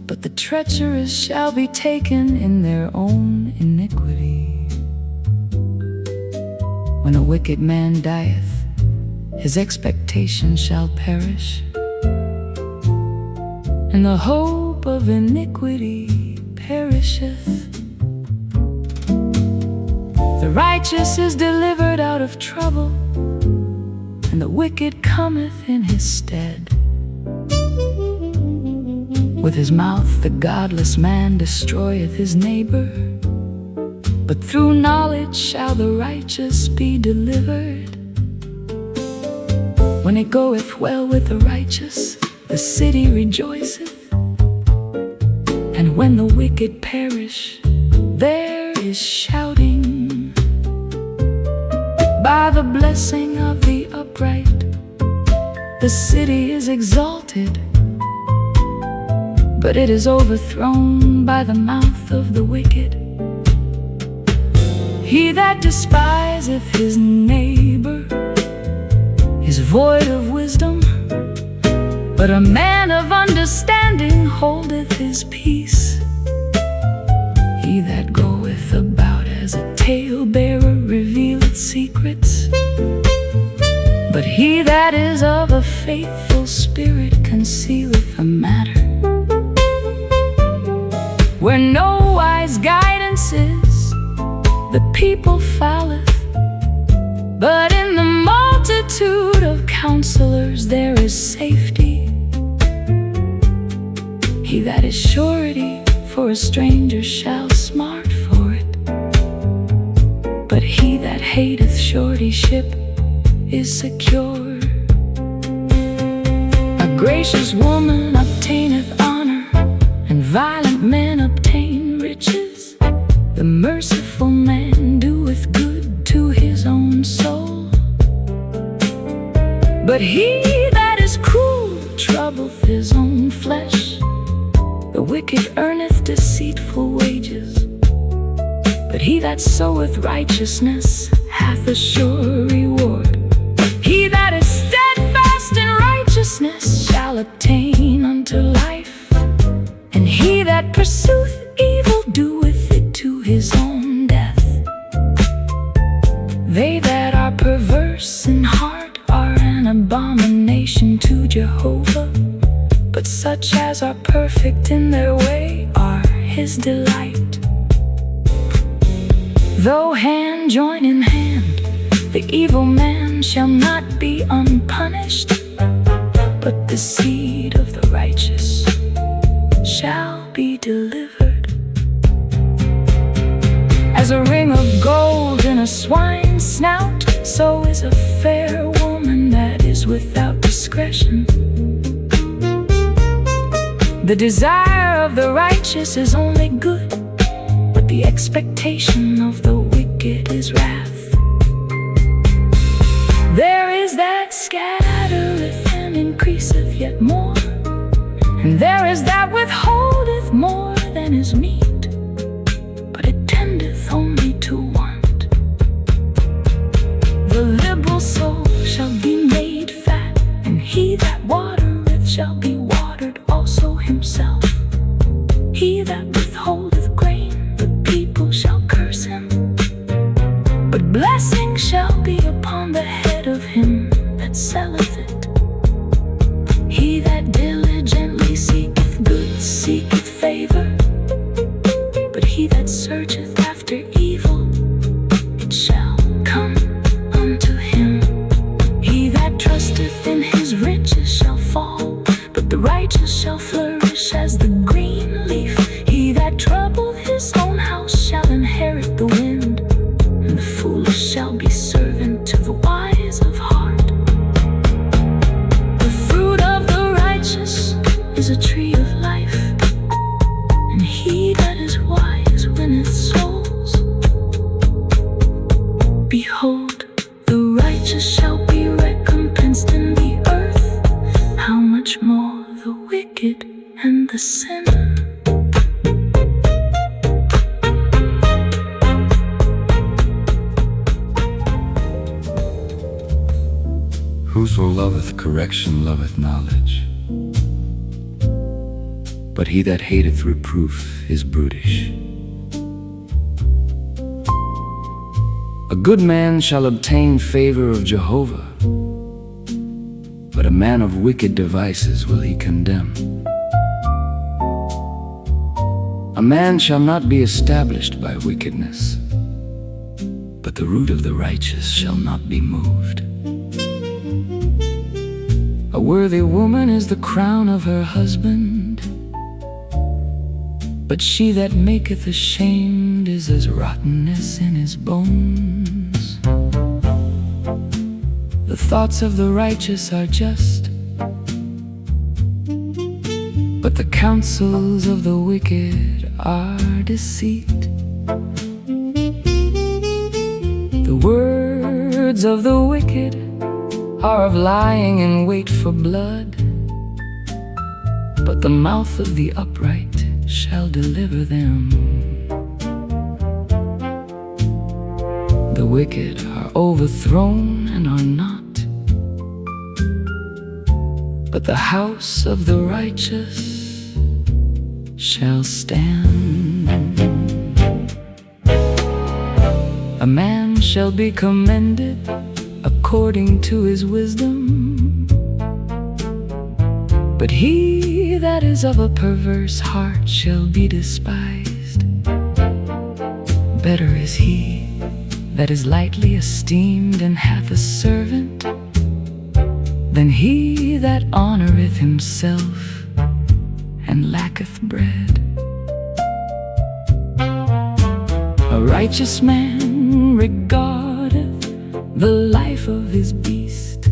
S1: but the treacherous shall be taken in their own iniquity. When a wicked man dieth, his expectation shall perish, and the hope of iniquity perisheth. The righteous is delivered out of trouble, and the wicked cometh in his stead. With his mouth the godless man destroyeth his neighbor, but through knowledge shall the righteous be delivered. When it goeth well with the righteous, the city rejoiceth, and when the wicked perish, there is shouting. By the blessing of the upright, the city is exalted, but it is overthrown by the mouth of the wicked. He that despiseth his neighbor is void of wisdom, but a man of understanding holdeth his peace. He that goeth about as a talebearer revealeth secrets, but he that is of a faithful spirit concealeth a matter. Where no wise guidance is, the people falleth, but in the multitude of counselors there is safety. He that is surety for a stranger shall smart for it, but he that hateth suretyship is secure. A gracious woman obtaineth honor, and violent men obtain riches. The merciful man doeth good to his own soul, but he that is cruel troubleth his own flesh. The wicked earneth deceitful wages, but he that soweth righteousness hath a sure reward. He that is steadfast in righteousness shall attain unto life, and he that pursueth evil doeth it to his own death. They that are perverse in heart are an abomination to Jehovah, but such as are perfect in their way are his delight. Though hand join in hand, the evil man shall not be unpunished, but the seed of the righteous shall be delivered. As a ring of gold in a swine's snout, so is a fair woman that is without discretion. The desire of the righteous is only good, but the expectation of the wicked is wrath. There is that scattereth and increaseth yet more, and there is that withholdeth more than is meet, but it tendeth only to want. The liberal soul shall be made fat, and he that watereth shall be watered also himself. He that withholdeth grain, the people shall curse him, but blessing shall be upon the head of him that selleth it. He that diligently seeketh good seeketh favor, but he that searcheth after evil, it shall come unto him. He that trusteth in his riches shall fall, but the righteous shall flourish as the green leaf. He that troubleth his own house shall inherit the wind, and the foolish shall be servant to the wise of heart. much more the wicked and the sinner.
S3: Whoso loveth correction loveth knowledge, but he that hateth reproof is brutish. A good man shall obtain favor of Jehovah, but a man of wicked devices will he condemn. A man shall not be established by wickedness, but the root of the righteous shall not be moved. A worthy woman is the crown of her husband, but she that maketh ashamed is as rottenness in his bones. The thoughts of the righteous are just, but the counsels of the wicked are deceit. The words of the wicked are of lying in wait for blood, but the mouth of the upright shall deliver them. The wicked are overthrown and are not, but the house of the righteous shall stand. A man shall be commended according to his wisdom, but he that is of a perverse heart shall be despised. Better is he that is lightly esteemed and hath a servant, than he that honoreth himself and lacketh bread. A righteous man regardeth the life of his beast,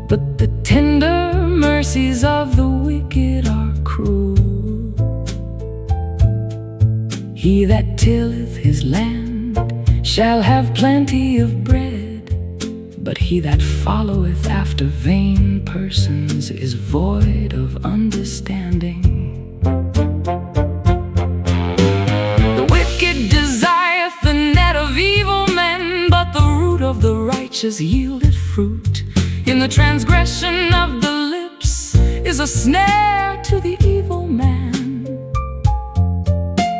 S3: but the tender mercies of the wicked are cruel. He that tilleth his land shall have plenty of bread, but he that followeth after vain persons is void of understanding. The wicked desireth the net of evil men, but the root of the righteous yieldeth fruit. In the transgression of the lips is a snare to the evil man,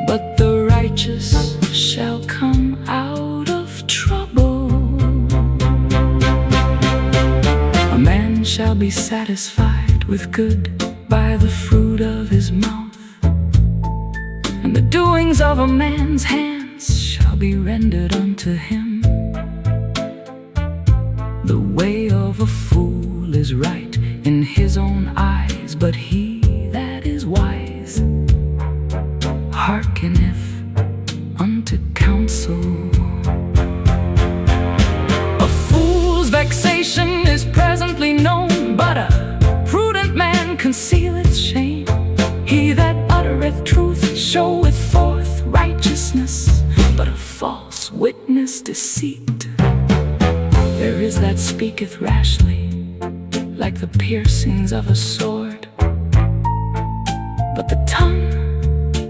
S3: but the righteous shall come out of trouble. A man shall be satisfied with good by the fruit of his mouth, and the doings of a man's hands shall be rendered unto him. The way of a fool is right in his own eyes, but he that is wise hearkeneth unto counsel. A fool's vexation is presently known, but a prudent man concealeth shame. He that uttereth truth showeth forth righteousness, but a false witness deceit. There is that speaketh rashly, like the piercings of a sword, but the tongue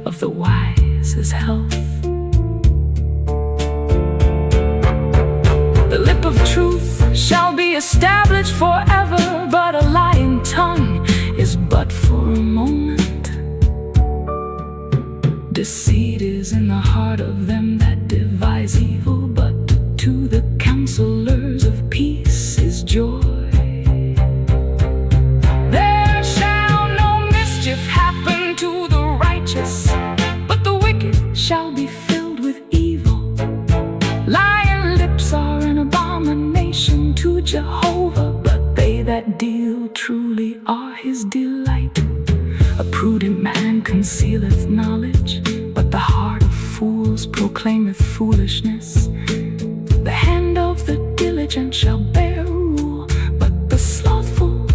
S3: of the wise is health. The lip of truth shall be established forever, but a lying tongue is but for a moment. Deceit is in the heart of them that devise evil, but to the counselors of peace is joy. There shall no mischief happen to the righteous, but the wicked shall be filled with evil. Lying lips are an abomination to Jehovah, but they that deal truly are his delight. A prudent man concealeth knowledge, but the heart of fools proclaimeth foolishness. The hand of the diligent shall bear rule, but the slothful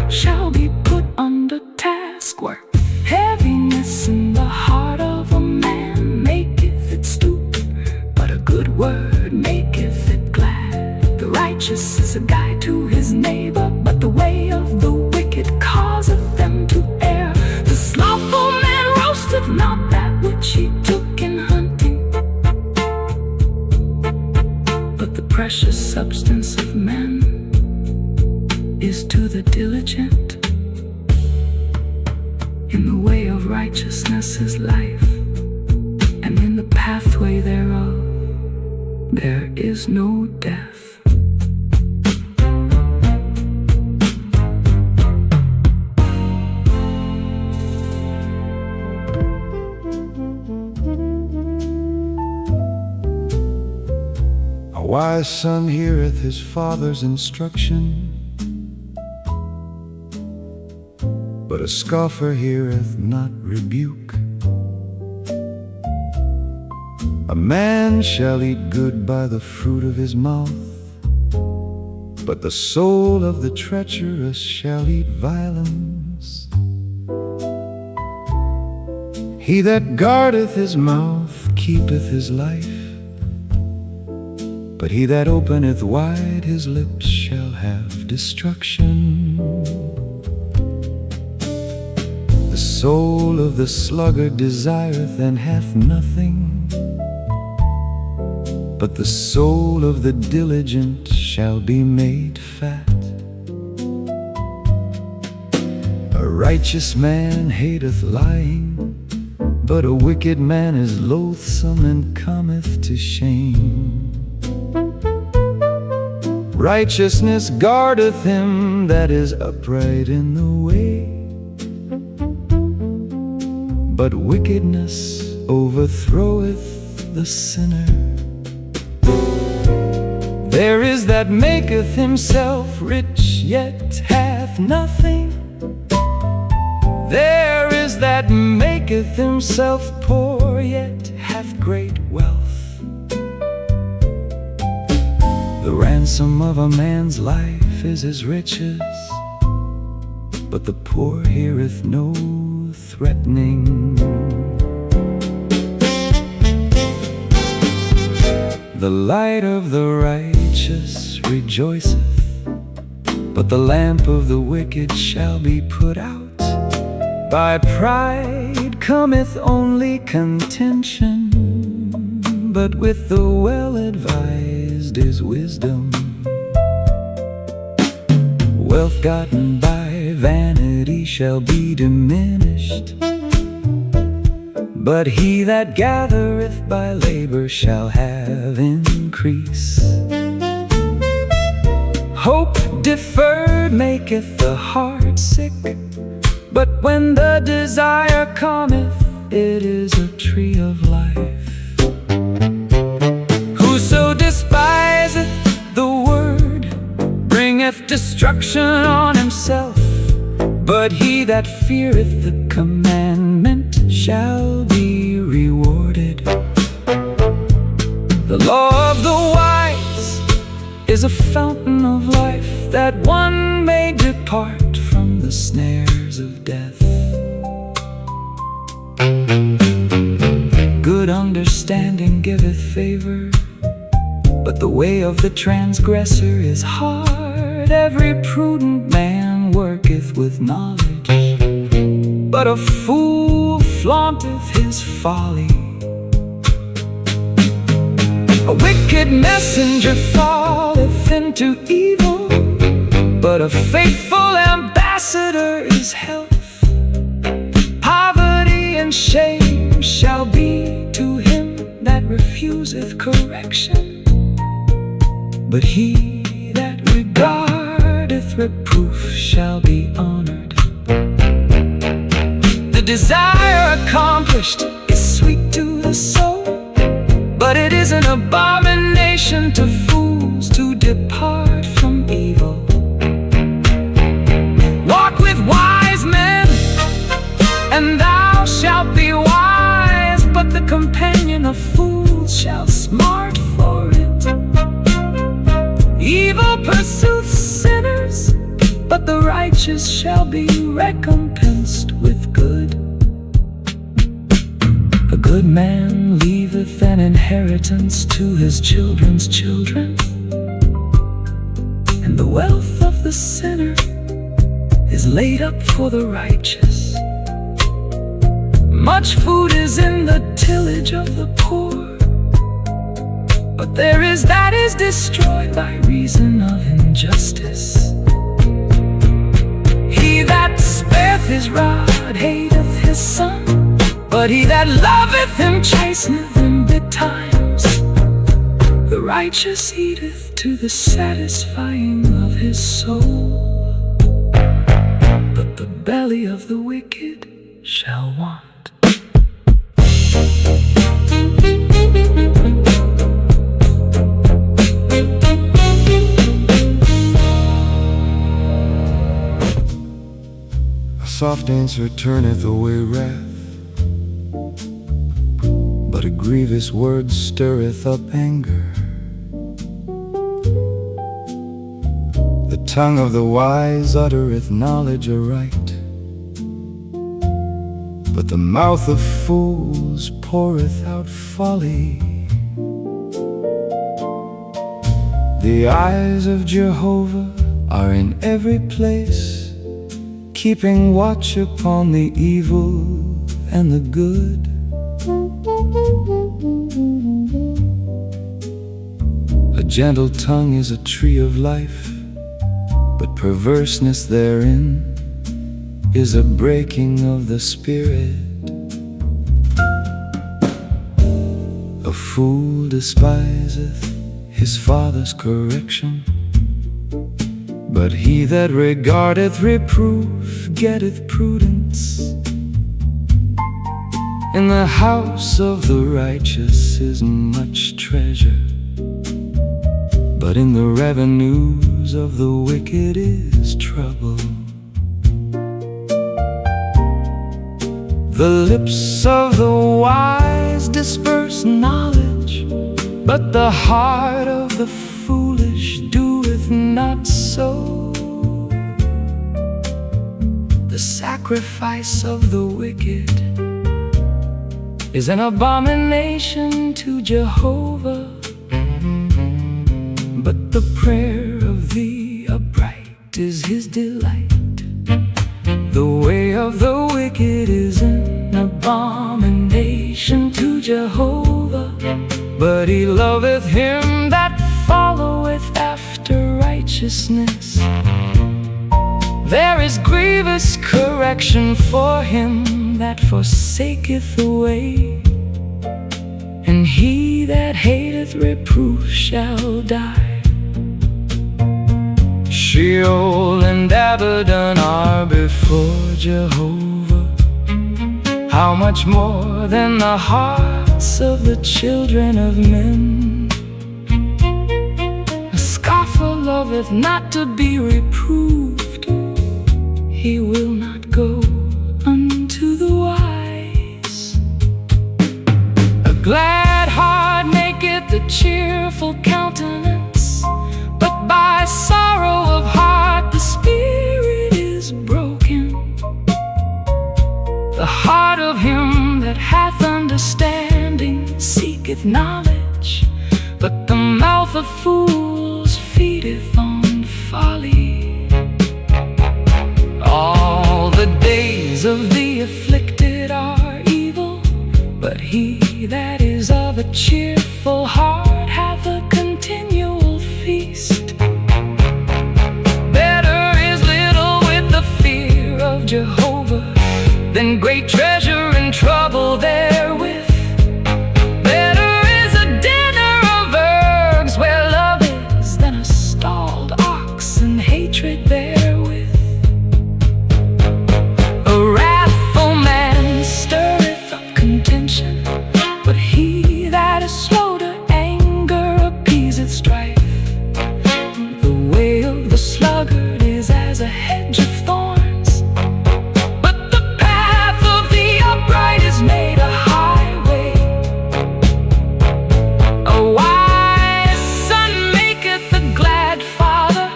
S3: shall be put under taskwork. Heaviness in the heart of a man maketh it stoop, but a good word maketh it glad. The righteous is a guide to his neighbor, but the way of the wicked righteousness is life, and in the pathway thereof there is no death.
S4: A wise son heareth his father's instruction, but a scoffer heareth not rebuke. A man shall eat good by the fruit of his mouth, but the soul of the treacherous shall eat violence. He that guardeth his mouth keepeth his life, but he that openeth wide his lips shall have destruction. The soul of the sluggard desireth and hath nothing, but the soul of the diligent shall be made fat. A righteous man hateth lying, but a wicked man is loathsome and cometh to shame. Righteousness guardeth him that is upright in the way, but wickedness overthroweth the sinner. There is that maketh himself rich, yet hath nothing. There is that maketh himself poor, yet hath great wealth. The ransom of a man's life is his riches, but the poor heareth no threatening. The light of the righteous rejoiceth, but the lamp of the wicked shall be put out. By pride cometh only contention, but with the well-advised is wisdom. Wealth gotten by vanity shall be diminished, but he that gathereth by labor shall have increase. Hope deferred maketh the heart sick, but when the desire cometh, it is a tree of life. Whoso despiseth the word bringeth destruction on himself, but he that feareth the commandment shall be rewarded. The law of the wise is a fountain of life, that one may depart from the snares of death. Good understanding giveth favor, but the way of the transgressor is hard. Every prudent man worketh with knowledge, but a fool flaunteth his folly. A wicked messenger falleth into evil, but a faithful ambassador is health. Poverty and shame shall be to him that refuseth correction, but he that regardeth reproof shall be honored. The desire accomplished is sweet to the soul, but it is an abomination to fools to depart from evil. Walk with wise men, and thou shalt be wise, but the companion of fools shall smart for it. Evil pursueth sinners, but the righteous shall be recompensed with good. A good man leaveth an inheritance to his children's children, and the wealth of the sinner is laid up for the righteous. Much food is in the tillage of the poor, but there is that is destroyed by reason of injustice. He that spareth his rod hateth his son,
S3: but he that loveth him chasteneth in betimes. The righteous eateth to the satisfying of his soul, but the belly of the wicked shall want.
S4: A soft answer turneth away wrath, but a grievous word stirreth up anger. The tongue of the wise uttereth knowledge aright, but the mouth of fools poureth out folly. The eyes of Jehovah are in every place, keeping watch upon the evil and the good. A gentle tongue is a tree of life, but perverseness therein is a breaking of the spirit. A fool despiseth his father's correction, but he that regardeth reproof getteth prudence. In the house of the righteous is much treasure, but in the revenues of the wicked is trouble. The lips of the wise disperse knowledge, but the heart of the foolish doeth not so. The sacrifice of the wicked is an abomination to Jehovah, but the prayer of the upright is his delight. The way of the wicked is an abomination to Jehovah, but he loveth him that followeth after righteousness. There is grievous correction for him that forsaketh the way, and he that hateth reproof shall die. Sheol and Abaddon are before Jehovah. How much more than the hearts of the children of men? A scoffer loveth not to be reproved, he will not go unto the wise. A glad heart maketh a cheerful countenance, but by sorrow of heart the spirit is broken. The heart of him that hath understanding seeketh knowledge, but the mouth of fools feedeth on folly. All the days of the afflicted are evil, but he that is of a cheerful heart hath a continual feast. Better is little with the fear of Jehovah than great treasure and trouble therewith. Better is a dinner of herbs where love is than a stalled ox and hatred therewith. A wrathful man stirreth up contention, but he that is slow to anger appeaseth strife. The way of the sluggard is as a hedge of thorns, but the path of the upright is made a highway. A wise son maketh a glad father,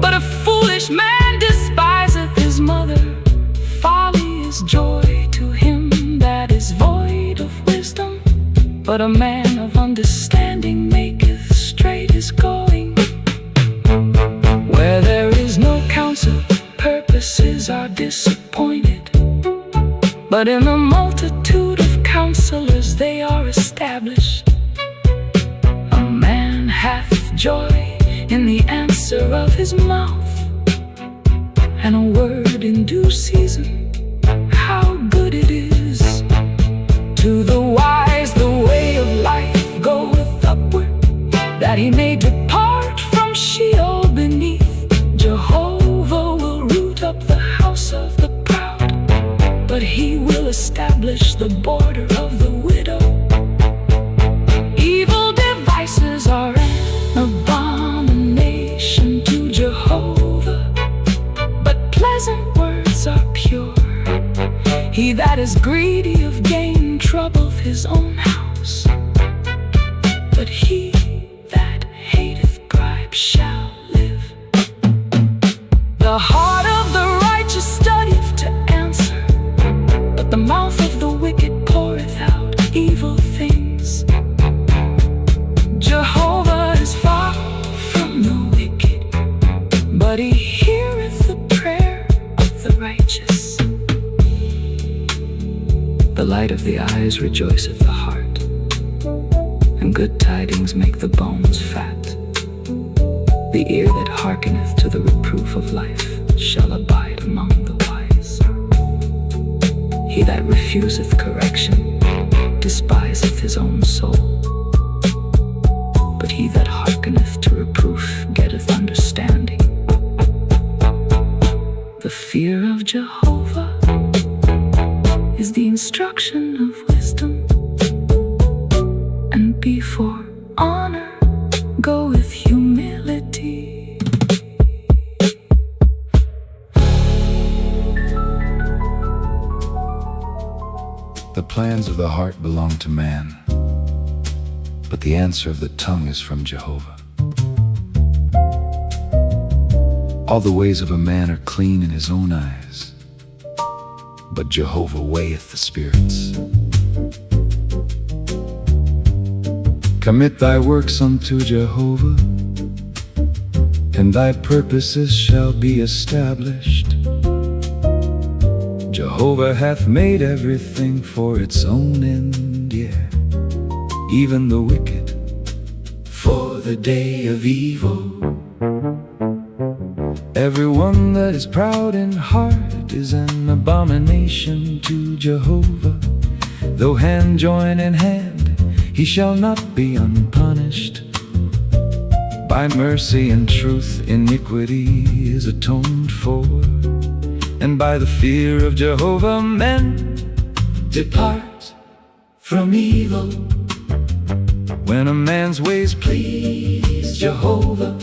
S4: but a foolish man despiseth his mother. Folly is joy to him that is void of wisdom, but a man of understanding maketh straight his going. Where there is no counsel, purposes are disappointed, but in the multitude of counselors they are established. A man hath joy in the answer of his mouth, and a word in due season, how good it is.
S3: that he may depart from Sheol beneath. Jehovah will root up the house of the proud, but he will establish the border of the widow. Evil devices are an abomination to Jehovah, but pleasant words are pure. He that is greedy of gain troubleth his own house, but he that hateth bribe shall live. The heart of the righteous studieth to answer, but the mouth of the wicked poureth out evil things. Jehovah is far from the wicked, but he heareth the prayer of the righteous. The light of the eyes rejoiceth the heart, and good tidings make the bones fat. The ear that hearkeneth to the reproof of life shall abide among the wise. He that refuseth correction despiseth his own soul, but he that hearkeneth to reproof getteth understanding. The fear of Jehovah is the instruction of wisdom, and before honor goeth humility.
S4: The plans of the heart belong to man, but the answer of the tongue is from Jehovah. All the ways of a man are clean in his own eyes, but Jehovah weigheth the spirits. Commit thy works unto Jehovah, and thy purposes shall be established. Jehovah hath made everything for its own end, yeah, even the wicked for the day of evil. Everyone that is proud in heart is an abomination to Jehovah. Though hand join in hand, he shall not be unpunished. By mercy and truth iniquity is atoned for, and by the fear of Jehovah men depart from evil. When a man's ways please Jehovah,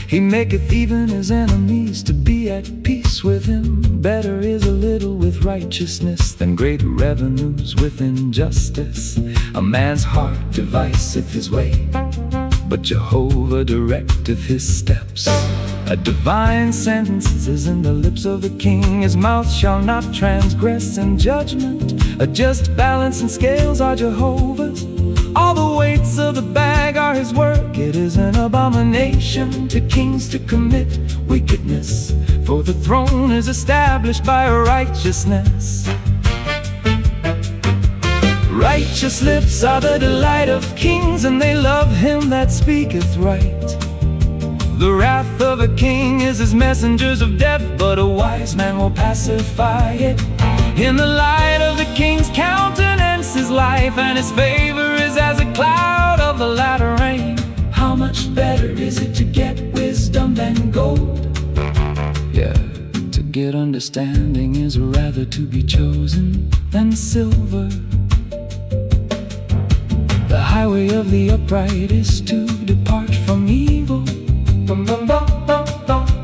S4: he maketh even his enemies to be at peace with him. Better is a little with righteousness than great revenues with injustice. A man's heart deviseth his way, but Jehovah directeth his steps. A divine sentence is in the lips of the king. His mouth shall not transgress in judgment. A just balance and scales are Jehovah's. All the weights of the bag are his work. It is an abomination to kings to commit wickedness, for the throne is established by righteousness. Righteous lips are the delight of kings, and they love him that speaketh right. The wrath of a king is his messengers of death, but a wise man will pacify it. In the light of the king's countenance is life, and his favor is as a cloud of the latter rain. How much better is it to get wisdom than gold? Yeah, to get understanding is rather to be chosen than silver. The highway of the upright is to depart from evil.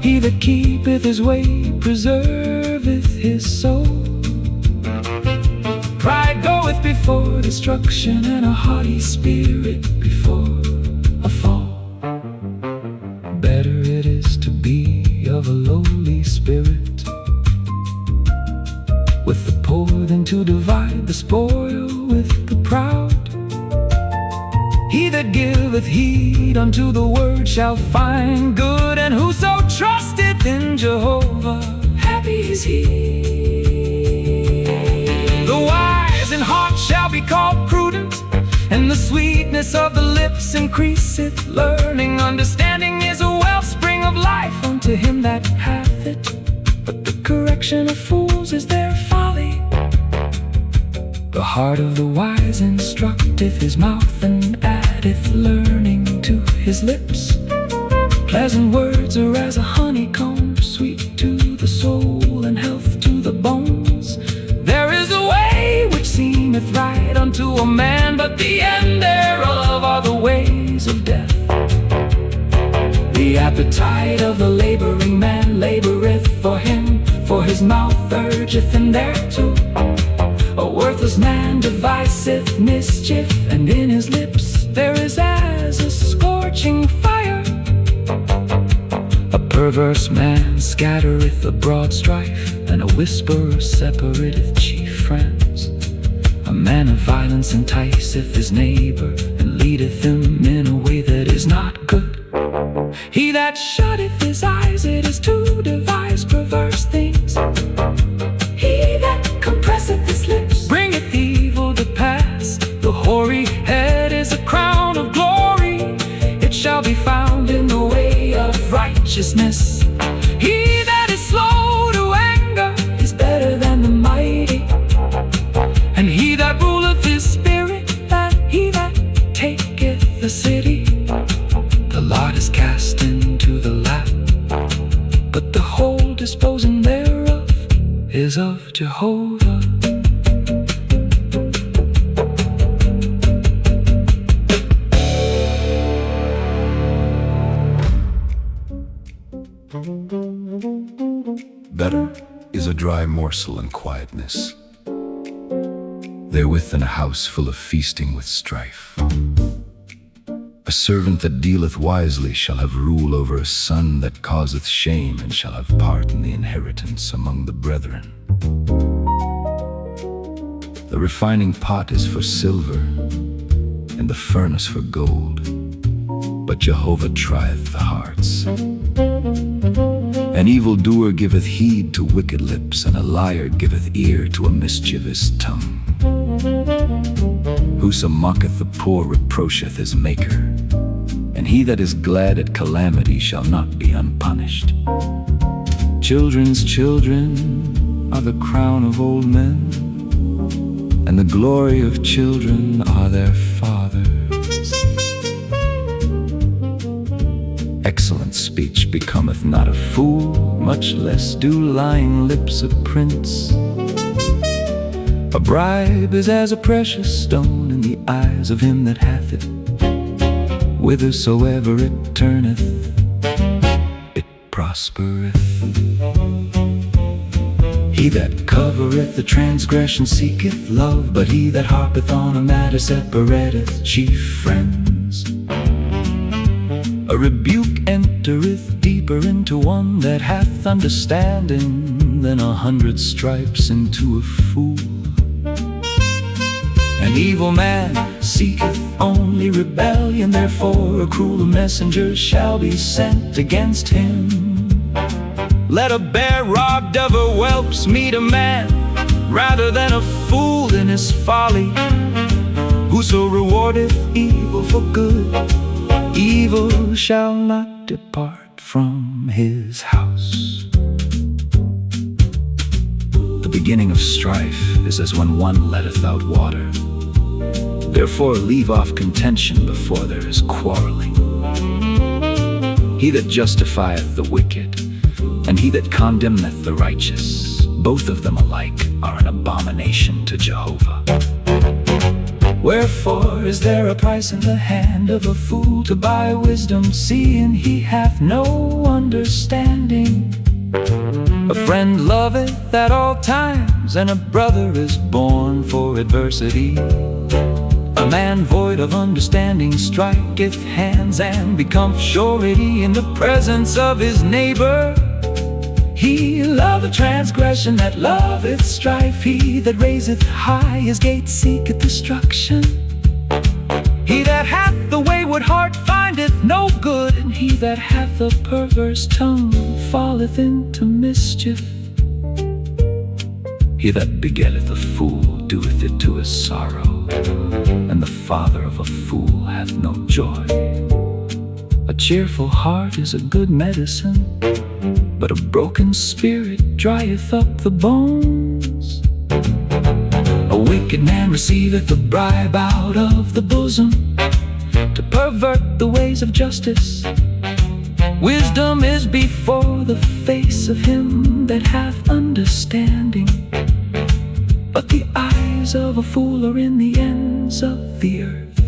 S4: He that keepeth his way preserveth his soul. Pride goeth before destruction, and a haughty spirit before a fall. Better it is to be of a lowly spirit with the poor than to divide the spoil with the proud. He that giveth heed unto the word shall find good, and whoso trusteth in Jehovah, happy is he. The wise in heart shall be called prudent, and the sweetness of the lips increaseth learning. Understanding is a wellspring of life unto him that hath it, but the correction of fools is their folly. The heart of the wise instructeth his mouth, and addeth learning to his lips. Pleasant words are as a honeycomb, sweet to the soul and health to the bones. There is a way which seemeth right unto a man, but the end thereof are the ways of death. The appetite of the laboring man laboreth for him, for his mouth urgeth him thereto. A worthless man deviseth mischief, and in his lips there is as a scorching fire. A perverse man scattereth abroad strife, and a whisperer separateth chief friends. A man of violence enticeth his neighbor, and leadeth him in a way that is not good. He that shutteth his eyes, it is to devise perverse things. He that compresseth his lips bringeth evil to pass. The hoary head is a crown of glory, it shall be found in the way of righteousness. He that is slow to anger is better than the mighty, and he that ruleth his spirit than he that taketh the city. The lot is cast into the lap, but the whole disposing thereof is of Jehovah.
S5: Better is a dry morsel in quietness, therewith in a house full of feasting with strife. A servant that dealeth wisely shall have rule over a son that causeth shame, and shall have part in the inheritance among the brethren. The refining pot is for silver, and the furnace for gold, but Jehovah trieth the hearts. An evildoer giveth heed to wicked lips, and a liar giveth ear to a mischievous tongue. Whoso mocketh the poor reproacheth his maker, and he that is glad at calamity shall not be unpunished. Children's children are the crown of old men, and the glory of children are their fathers. Excellent speech becometh not a fool, much less do lying lips a prince. A bribe is as a precious stone in the eyes of him that hath it. Whithersoever it turneth, it prospereth. He that covereth the transgression seeketh love, but he that harpeth on a matter separateth chief friends. A rebuke entereth deeper into one that hath understanding than 100 stripes into a fool. An evil man seeketh only rebellion, therefore a cruel messenger shall be sent against him. Let a bear robbed of her whelps meet a man, rather than a fool in his folly. Whoso rewardeth evil for good, evil shall not depart from his house. The beginning of strife is as when one letteth out water. Therefore leave off contention before there is quarreling. He that justifieth the wicked, and he that condemneth the righteous, both of them alike are an abomination to Jehovah. Wherefore is there a price in the hand of a fool to buy wisdom, seeing he hath no understanding? A friend loveth at all times, and a brother is born for adversity. A man void of understanding striketh hands, and becometh surety in the presence of his neighbor. He loveth transgression that loveth strife. He that raiseth high his gate seeketh destruction. He that hath the wayward heart findeth no good, and he that hath a perverse tongue falleth into mischief. He that begetteth a fool doeth it to his sorrow, and the father of a fool hath no joy. A cheerful heart is a good medicine, but a broken spirit drieth up the bones. A wicked man receiveth a bribe out of the bosom, to pervert the ways of justice. Wisdom is before the face of him that hath understanding, but the eyes of a fool are in the ends of the earth.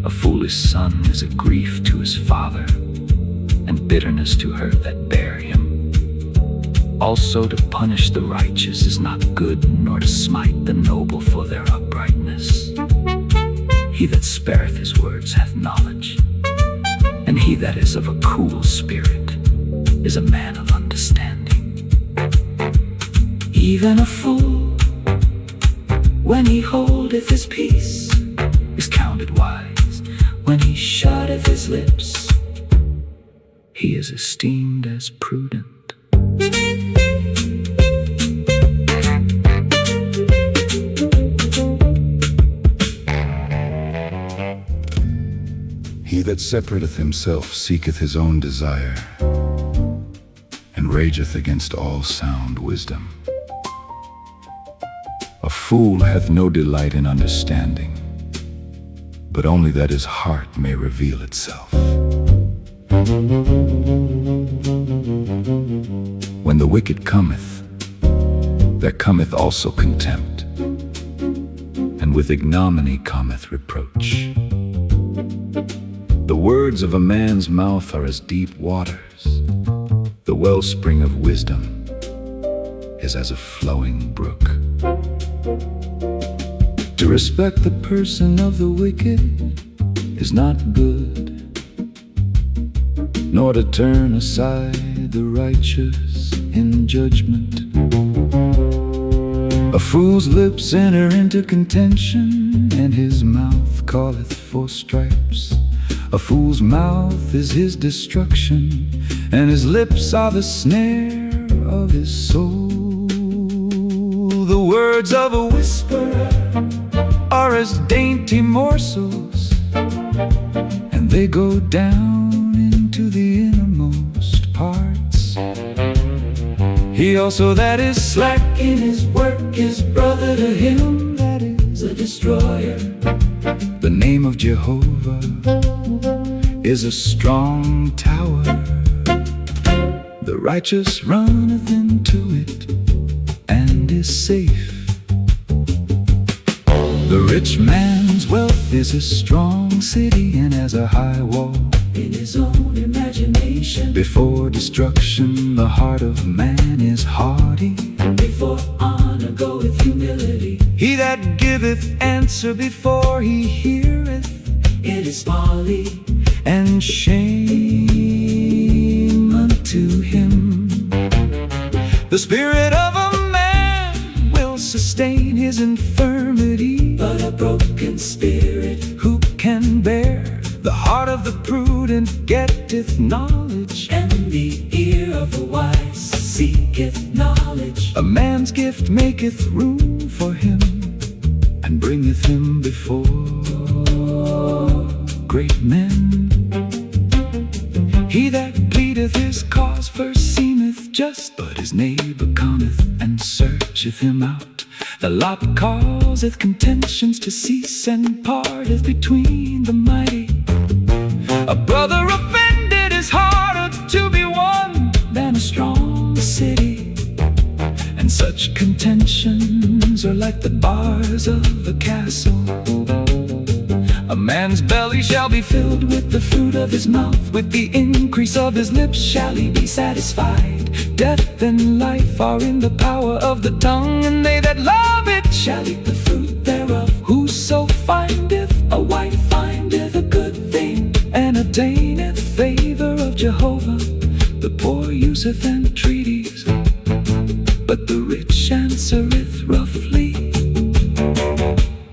S5: A foolish son is a grief to his father, and bitterness to her that bare him. Also to punish the righteous is not good, nor to smite the noble for their uprightness. He that spareth his words hath knowledge, and he that is of a cool spirit is a man of understanding. Even a fool, when he holdeth his peace, is counted wise. When he shutteth his lips, he is esteemed as prudent.
S6: He that separateth himself seeketh his own desire, and rageth against all sound wisdom. A fool hath no delight in understanding, but only that his heart may reveal itself. When the wicked cometh, there cometh also contempt, and with ignominy cometh reproach. The words of a man's mouth are as deep waters. The wellspring of wisdom is as a flowing brook. To respect the person of the wicked is not good, nor to turn aside the righteous in judgment. A fool's lips enter into contention, and his mouth calleth for stripes. A fool's mouth is his destruction, and his lips are the snare of his soul. The words of a whisperer are as dainty morsels, and they go down into the innermost parts. He also that is slack in his work is brother to him that is a destroyer. The name of Jehovah is a strong tower. The righteous runneth into it and is safe. The rich man's wealth is a strong city, and as a high wall in his own imagination. Before destruction the heart of man is haughty, and before honor goeth humility. He that giveth answer before he heareth, it is folly and shame unto him. The spirit of a man will sustain his infirmity, but a broken spirit who can bear? The heart of the prudent getteth knowledge, and the ear of the wise seeketh knowledge. A man's gift maketh room for him, and bringeth him before great men. He that pleadeth his cause first seemeth just, but his neighbor cometh and searcheth him out. The lot causeth contentions to cease, and parteth between the mighty. A brother offended is harder to be won than a strong city, and such contentions are like the bars of a castle. A man's belly shall be filled with the fruit of his mouth, with the increase of his lips shall he be satisfied. Death and life are in the power of the tongue, and they that love it shall eat the fruit thereof. Whoso findeth a wife findeth a good thing, and attaineth favor of Jehovah. The poor useth entreaties, but the rich answereth roughly.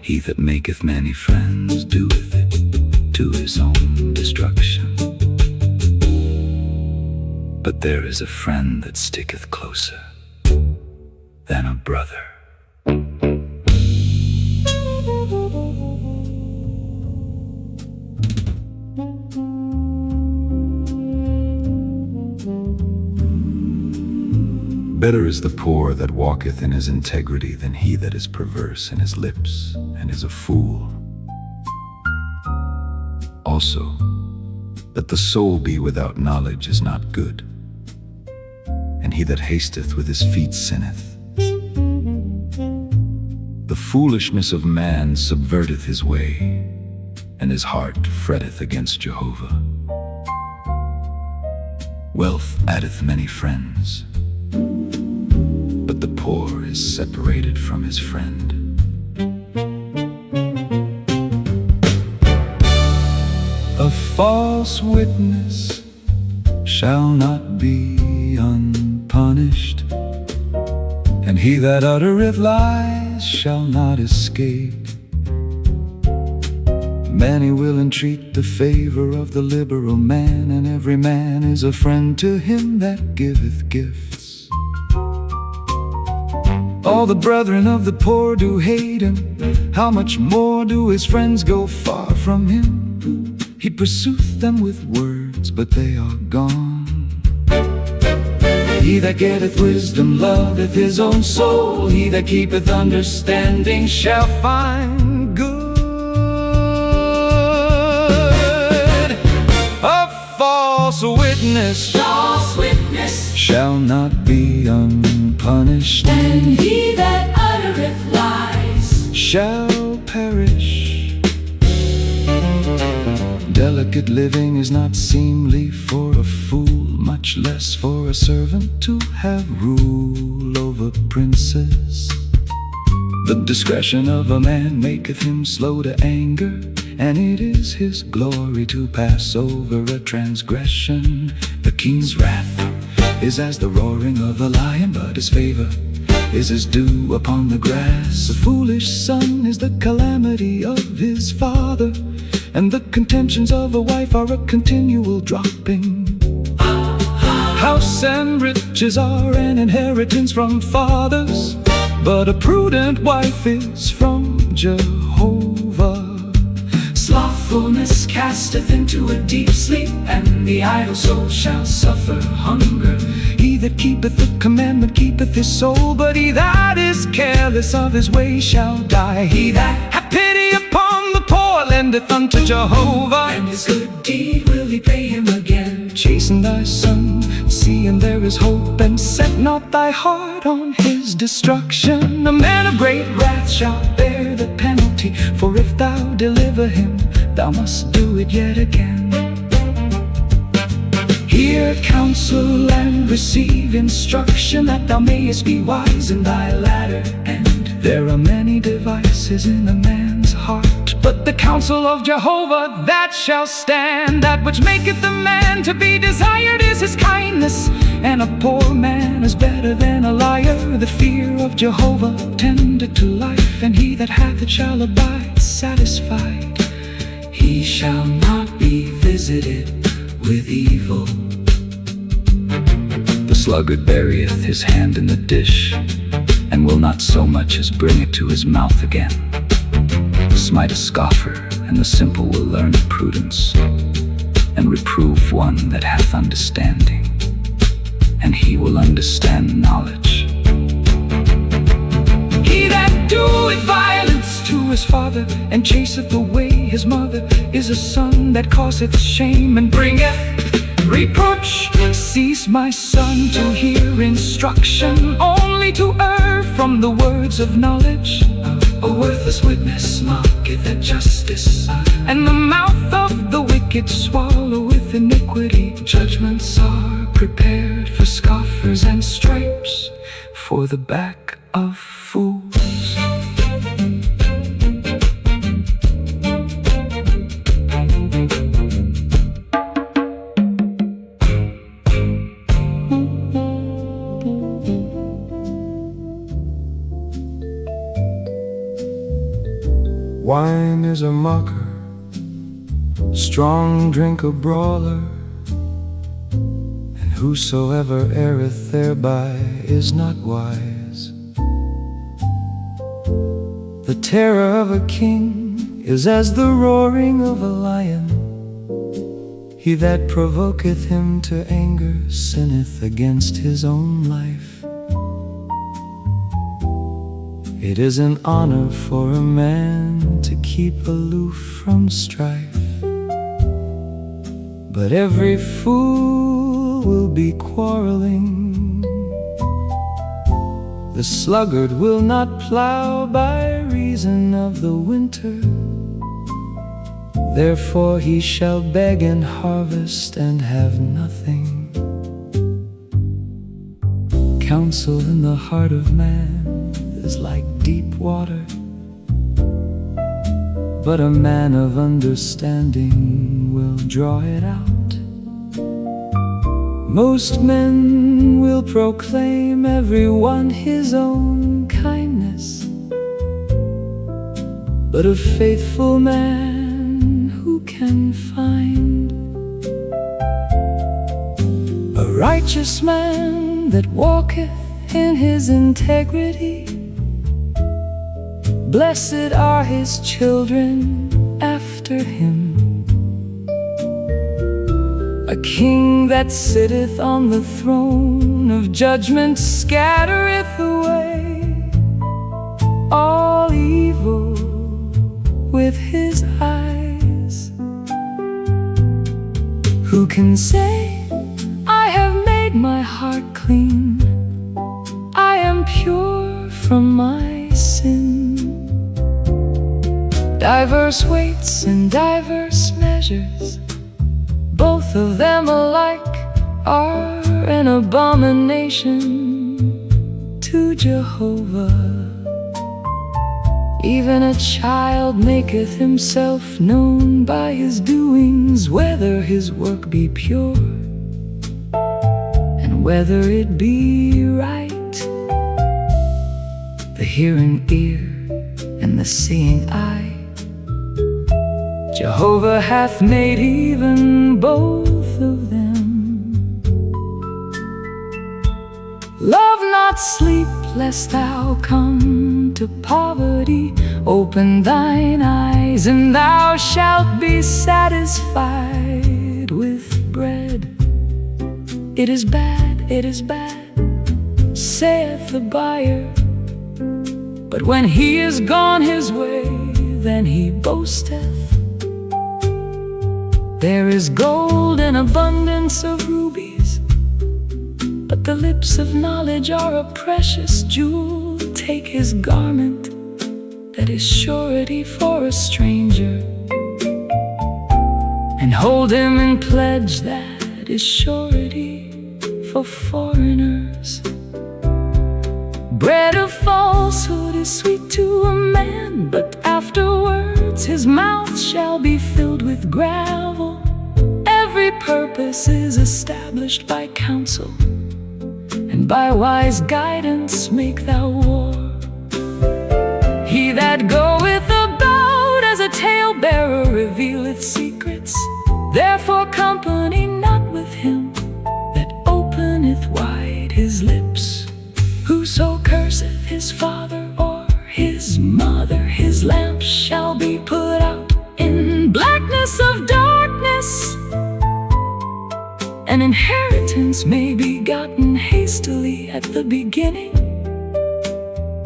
S6: He that maketh many friends doeth it to his own destruction, but there is a friend that sticketh closer than a brother. Better is the poor that walketh in his integrity than he that is perverse in his lips and is a fool.
S4: also, that the soul be without knowledge is not good, and he that hasteth with his feet sinneth. The foolishness of man subverteth his way, and his heart fretteth against Jehovah. Wealth addeth many friends, but the poor is separated from his friend. A false witness shall not be unpunished, and he that uttereth lies shall not escape. Many will entreat the favor of the liberal man, and every man is a friend to him that giveth gifts. All the brethren of the poor do hate him, how much more do his friends go far from him? He pursueth them with words, but they are gone. He that getteth wisdom loveth his own soul, he that keepeth understanding shall find good. A false witness shall not be unpunished,
S3: And he that uttereth lies
S4: shall perish. Delicate living is not seemly for a fool, much less for a servant to have rule over princes. The discretion of a man maketh him slow to anger, and it is his glory to pass over a transgression. The king's wrath is as the roaring of a lion, but his favor is as dew upon the grass. A foolish son is the calamity of his father, and the contentions of a wife are a continual dropping. House and riches are an inheritance from fathers, but a prudent wife is from Jehovah.
S3: Slothfulness casteth into a deep sleep, and the idle soul shall suffer hunger.
S4: He that keepeth the commandment keepeth his soul, but he that is careless of his way shall die. He that hath pity upon the poor lendeth unto Jehovah,
S3: And his good deed will he pay him again.
S4: Chasten thy son, seeing there is hope, and set not thy heart on his destruction. A man of great wrath shall bear the penalty, for if thou deliver him, thou must do it yet again. Hear counsel and receive instruction, that thou mayest be wise in thy latter end. There are many devices in a man's heart, but the counsel of Jehovah that shall stand. That which maketh the man to be desired is his kindness, and a poor man is better than a liar. The fear of Jehovah tendeth to life, and he that hath it shall abide satisfied.
S3: He shall not be visited with evil.
S4: The sluggard buryeth his hand in the dish, and will not so much as bring it to his mouth again. Smite a scoffer, and the simple will learn prudence, and reprove one that hath understanding, and he will understand knowledge.
S3: He that doeth violence
S4: To his father, and chaseth away his mother, is a son that causeth shame, and bringeth reproach. Cease, my son, to hear instruction, only to err from the words of knowledge.
S3: A worthless witness mocketh at justice,
S4: And the mouth of the wicked swalloweth iniquity. Judgments are prepared for scoffers, and stripes for the back of fools. Wine is a mocker, strong drink a brawler, and whosoever erreth thereby is not wise. The terror of a king is as the roaring of a lion. He that provoketh him to anger sinneth against his own life. It is an honor for a man to keep aloof from strife, but every fool will be quarreling. The sluggard will not plow by reason of the winter, therefore he shall beg and harvest and have nothing. Counsel in the heart of man is like deep water, but a man of understanding will draw it out. Most men will proclaim everyone his own kindness, but a faithful man who can find? A righteous man that walketh in his integrity, blessed are his children after him. A king that sitteth on the throne of judgment scattereth away all evil with his eyes. Who can say, I have made my heart clean, I am pure from my sin? Diverse weights and diverse measures, both of them alike are an abomination to Jehovah. Even a child maketh himself known by his doings, whether his work be pure and whether it be right. The hearing ear and the seeing eye, Jehovah hath made even both of them. Love not sleep, lest thou come to poverty. Open thine eyes, and thou shalt be satisfied with bread. It is bad, saith the buyer, but when he is gone his way, then he boasteth. There is gold and abundance of rubies, but the lips of knowledge are a precious jewel. Take his garment, that is surety for a stranger, and hold him in pledge, that is surety for foreigners. Bread of falsehood is sweet to a man, but afterwards his mouth shall be filled with gravel. Every purpose is established by counsel, and by wise guidance make thou war. He that goeth about as a talebearer revealeth secrets, therefore company not with him that openeth wide his lips. Whoso curseth his father or his mother, his lamp shall be put out in blackness of darkness. An inheritance may be gotten hastily at the beginning,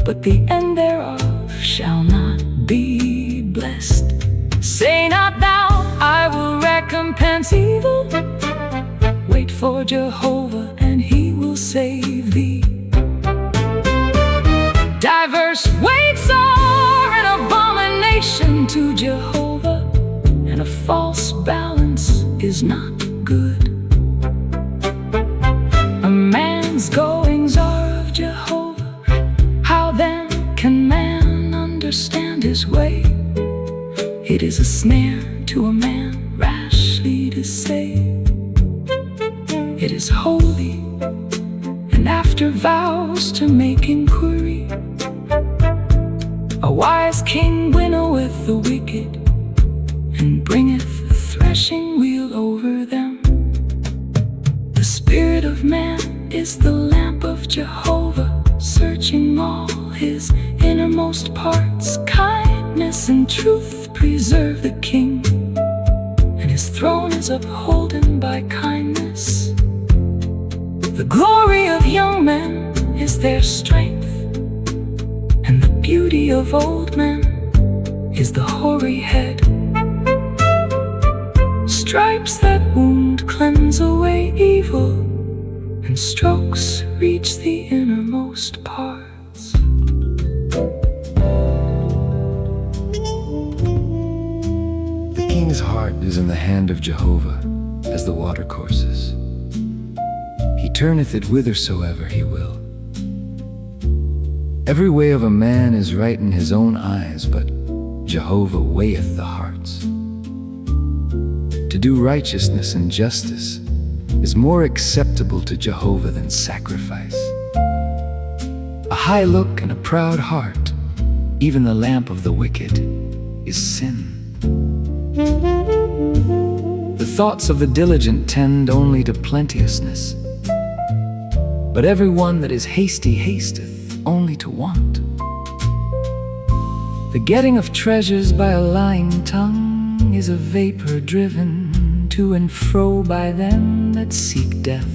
S4: but the end thereof shall not be blessed. Say not thou, I will recompense evil. Wait for Jehovah, and he will save thee. Diverse weights are an abomination to Jehovah, and a false balance is not good. A man's goings are of Jehovah, how then can man understand his way? It is a snare to a man rashly to say, it is holy, and after vows to make inquiry. A wise king winnoweth the wicked, and bringeth the threshing wheel over them. The spirit of man is the lamp of Jehovah, searching all his innermost parts. Kindness and truth preserve the king, and his throne is upholden by kindness. The glory of young men is their strength, and the beauty of old men is the hoary head. Stripes that wound
S3: cleanse away evil, and strokes reach the innermost parts.
S4: The king's heart is in the hand of Jehovah, as the watercourses. He turneth it whithersoever he will. Every way of a man is right in his own eyes, but Jehovah weigheth the hearts. To do righteousness and justice is more acceptable to Jehovah than sacrifice. A high look and a proud heart, even the lamp of the wicked, is sin. The thoughts of the diligent tend only to plenteousness, but every one that is hasty hasteth only to want. The getting of treasures by a lying tongue is a vapor driven to and fro by them that seek death.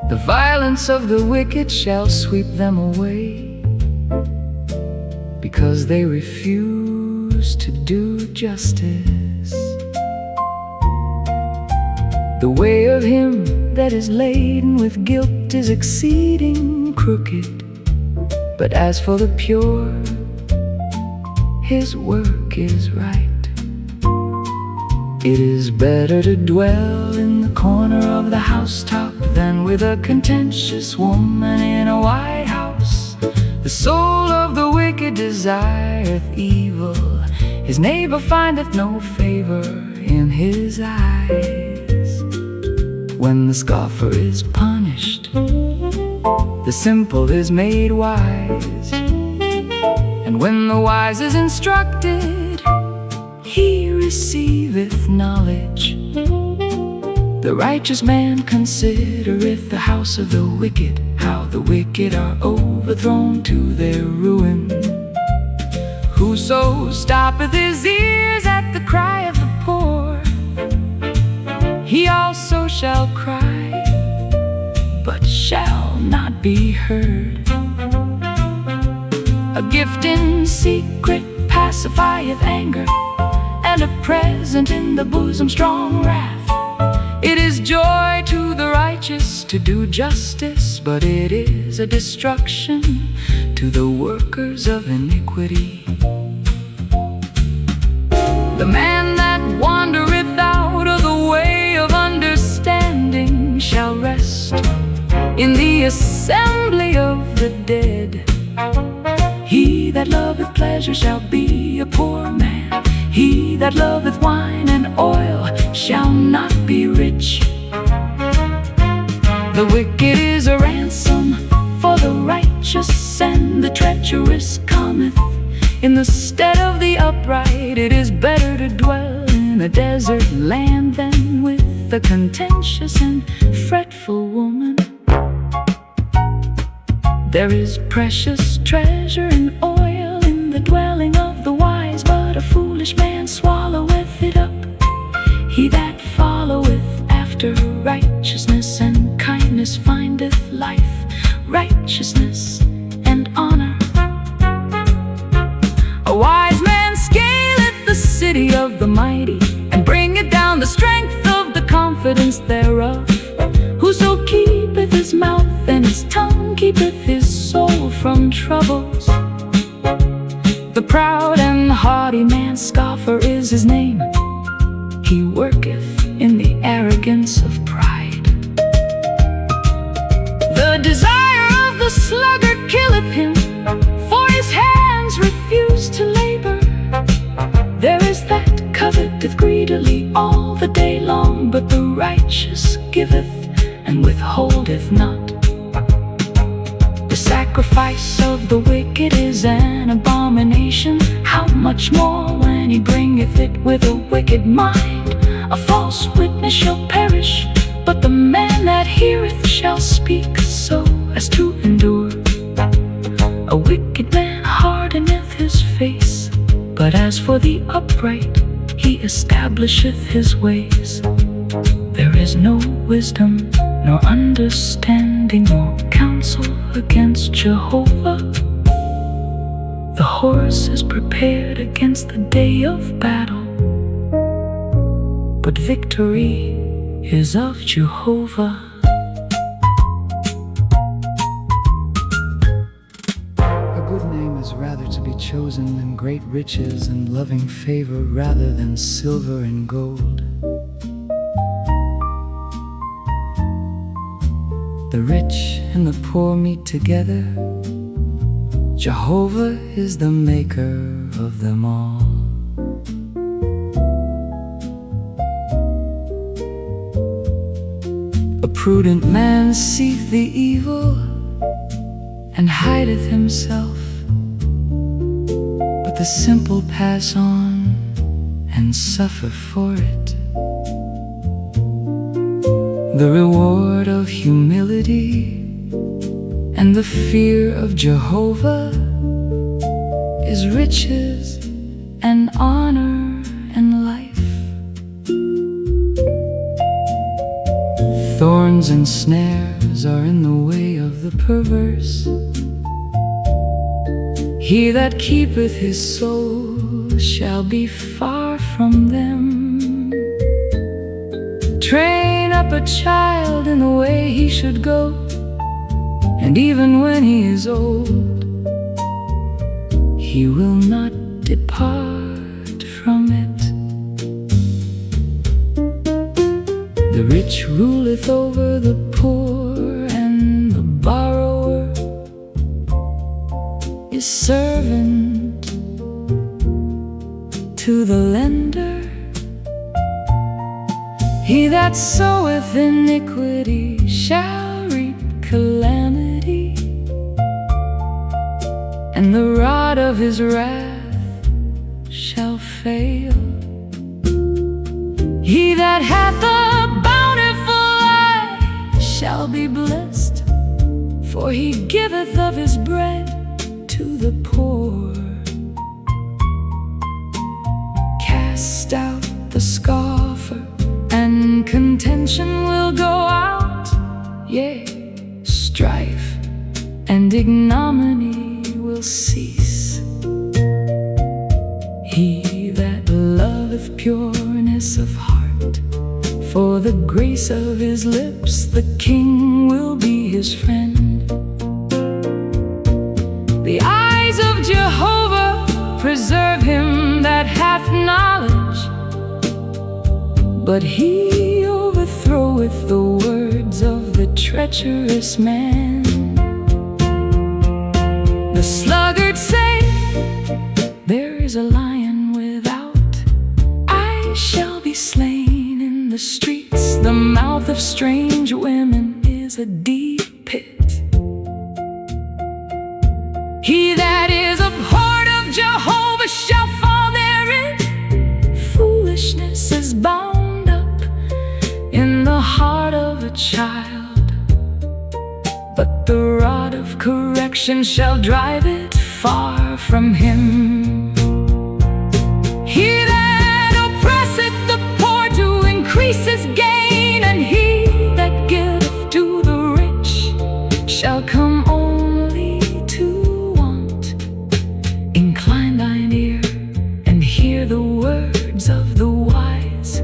S4: The violence of the wicked shall sweep them away, because they refuse to do justice. The way of him that is laden with guilt is exceeding crooked, but as for the pure, his work is right. It is better to dwell in the corner of the housetop than with a contentious woman in a white house. The soul of the wicked desireth evil, his neighbor findeth no favor in his eyes. When the scoffer is punished, the simple is made wise, and when the wise is instructed, he receiveth knowledge. The righteous man considereth the house of the wicked, how the wicked are overthrown to their ruin. Whoso stoppeth his ears at the cry of the poor, he also shall cry, but shall not be heard. A gift in secret pacifieth anger, and a present in the bosom strong wrath. It is joy to the righteous to do justice, but it is a destruction to the workers of iniquity. The man that wandereth out of the way of understanding shall rest in the assembly of the dead. He that loveth pleasure shall be a poor man. He that loveth wine and oil shall not be rich. The wicked is a ransom for the righteous, and the treacherous cometh in the stead of the upright. It is better to dwell in a desert land than with a contentious and fretful woman. There is precious treasure and oil in the dwelling of the wise, but a foolish man swalloweth it up. He that followeth after righteousness and kindness findeth life, righteousness and honor. A wise man scaleth the city of the mighty, and bringeth down the strength of the confidence thereof. Whoso keepeth his mouth and his tongue keepeth his soul from troubles. The proud and haughty man, scoffer is his name. He worketh in the arrogance of pride. The desire of the sluggard killeth him, for his hands refuse to labor. There is that coveteth greedily all the day long, but the righteous giveth and withholdeth not. The sacrifice of the wicked is an abomination. How much more when he bringeth it with a wicked mind? A false witness shall perish, but the man that heareth shall speak so as to endure. A wicked man hardeneth his face, but as for the upright, he establisheth his ways. There is no wisdom, nor understanding, nor counsel against Jehovah. The horse is prepared against the day of battle,
S1: but victory is of Jehovah.
S4: A good name is rather to be chosen than great riches, and loving favor rather than silver and gold. The rich and the poor meet together. Jehovah is the maker of them all. A prudent man seeth the evil and hideth himself, but the simple pass on and suffer for it. The reward of humility and the fear of Jehovah is riches and honor and life. Thorns and snares are in the way of the perverse. He that keepeth his soul shall be far from them. Train up a child in the way he should go, and even when he is old, he will not depart from it. The rich ruleth over the poor, and the borrower is servant to the lender. He that soweth iniquity shall reap calamity, and the rod of his wrath shall fail. He that hath a bountiful eye shall be blessed, for he giveth of his bread to the poor. Cast out the scoffer, and contention will go out. Yea, strife and ignominy will cease. He that loveth pureness of heart, for the grace of his lips the king will be his friend. The eyes of Jehovah preserve him that hath knowledge, but he overthroweth the words of the treacherous man. The sluggard saith, there is a lion without, I shall be slain in the streets. The mouth of strange women is a deep pit. He that is abhorred of Jehovah shall fall therein. Foolishness is bound up in the heart of a child, but the rod of correction shall drive it far from him. He that oppresseth the poor to increase his gain, and he that giveth to the rich shall come only to want. Incline thine ear and hear the words of the wise,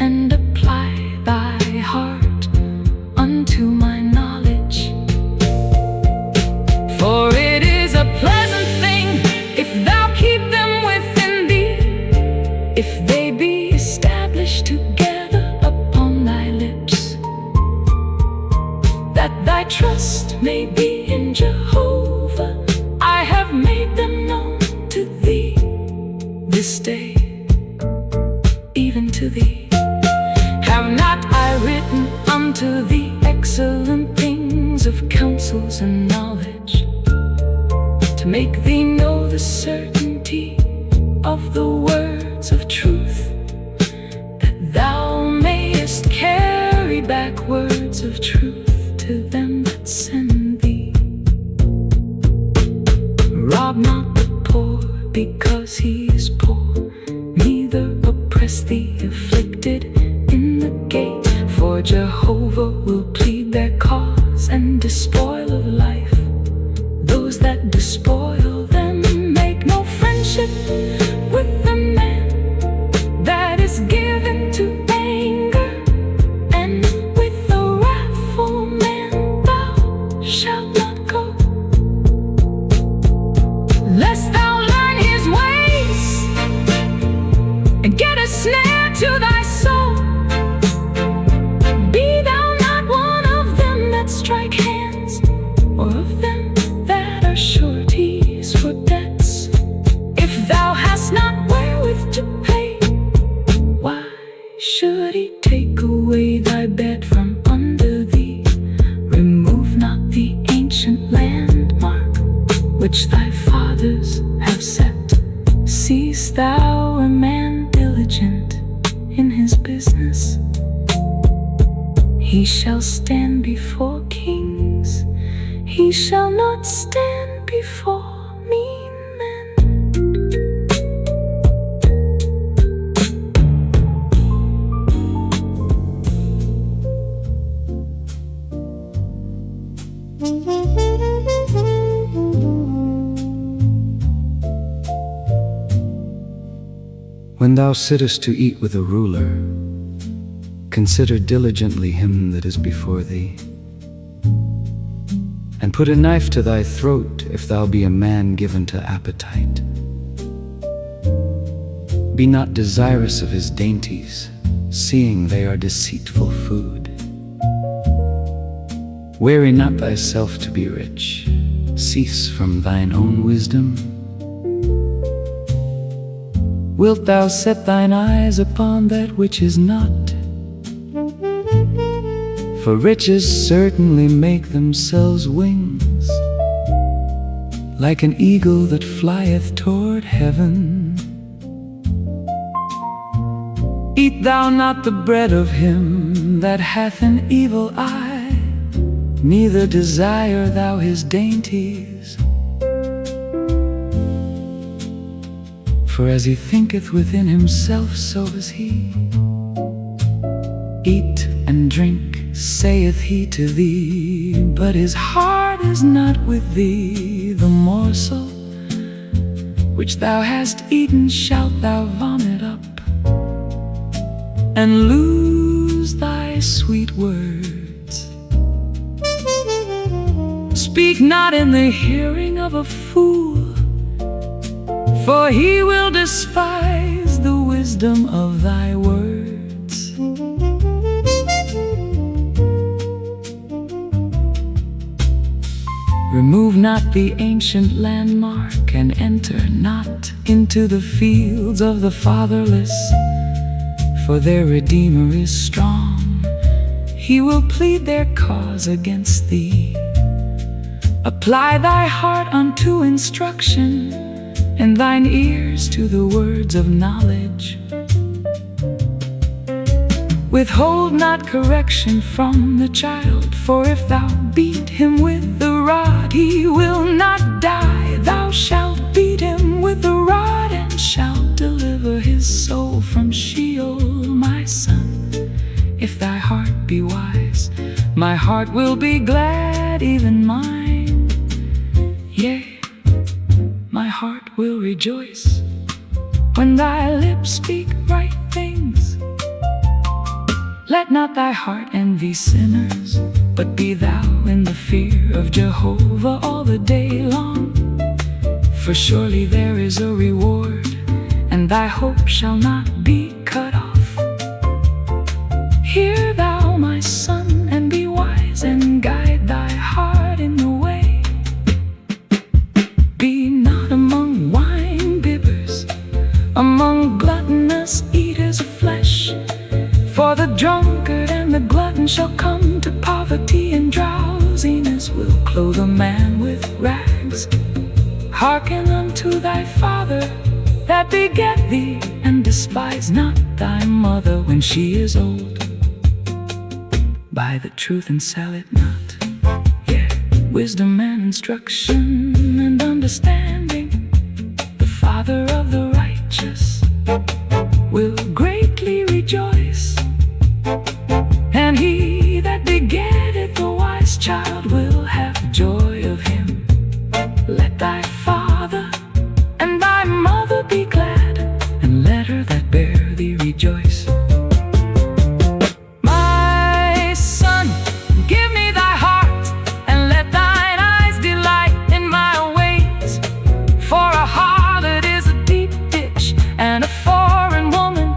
S4: and apply thy heart unto my knowledge. For it is a pleasant thing if thou keep them within thee, if they be established together upon thy lips, that thy trust may be in Jehovah. I have made them known to thee this day, even to thee. Have not I written unto thee excellent things of counsels and knowledge, to make thee know the certainty of the words of truth, that thou mayest carry back words of truth to them that send thee. Rob not the poor because he is poor, neither oppress the afflicted in the gate, for Jehovah will plead their cause and despoil of life. Those that despoil them make no friendship with the man that is given to
S3: which thy fathers have set. Seest thou a man diligent in his business? He shall stand before kings, he shall not stand before mean men.
S4: When thou sittest to eat with a ruler, consider diligently him that is before thee, and put a knife to thy throat if thou be a man given to appetite. Be not desirous of his dainties, seeing they are deceitful food. Weary not thyself to be rich, cease from thine own wisdom. Wilt thou set thine eyes upon that which is not? For riches certainly make themselves wings, like an eagle that flieth toward heaven. Eat thou not the bread of him that hath an evil eye, neither desire thou his dainties. For as he thinketh within himself, so is he. Eat and drink, saith he to thee, but his heart is not with thee. The morsel which thou hast eaten shalt thou vomit up, and lose thy sweet words. Speak not in the hearing of a fool, for he will despise the wisdom of thy words. Remove not the ancient landmark, and enter not into the fields of the fatherless, for their Redeemer is strong, he will plead their cause against thee. Apply thy heart unto instruction, and thine ears to the words of knowledge. Withhold not correction from the child, for if thou beat him with the rod, he will not die. Thou shalt beat him with the rod, and shalt deliver his soul from Sheol. My son, if thy heart be wise, my heart will be glad, even mine. Yea, my heart will rejoice when thy lips speak right things. Let not thy heart envy sinners, but be thou in the fear of Jehovah all the day long. For surely there is a reward, and thy hope shall not be cut off. Hear thou, my son, and be wise, and guide thy heart in the way. Be not among wine bibbers, among gluttonous eaters of flesh, for the drunkard and the glutton shall come to poverty, and drowsiness will clothe a man with rags. Hearken unto thy father that begat thee, and despise not thy mother when she is old. Buy the truth and sell it not, yeah, wisdom and instruction and understanding. The father of the righteous will greatly rejoice, and he that begetteth the wise child will have joy of him. Let thy father and thy mother be glad, and let her that bear thee rejoice. My son, give me thy heart, and let thine eyes delight in my ways. For a harlot is a deep ditch, and a foreign woman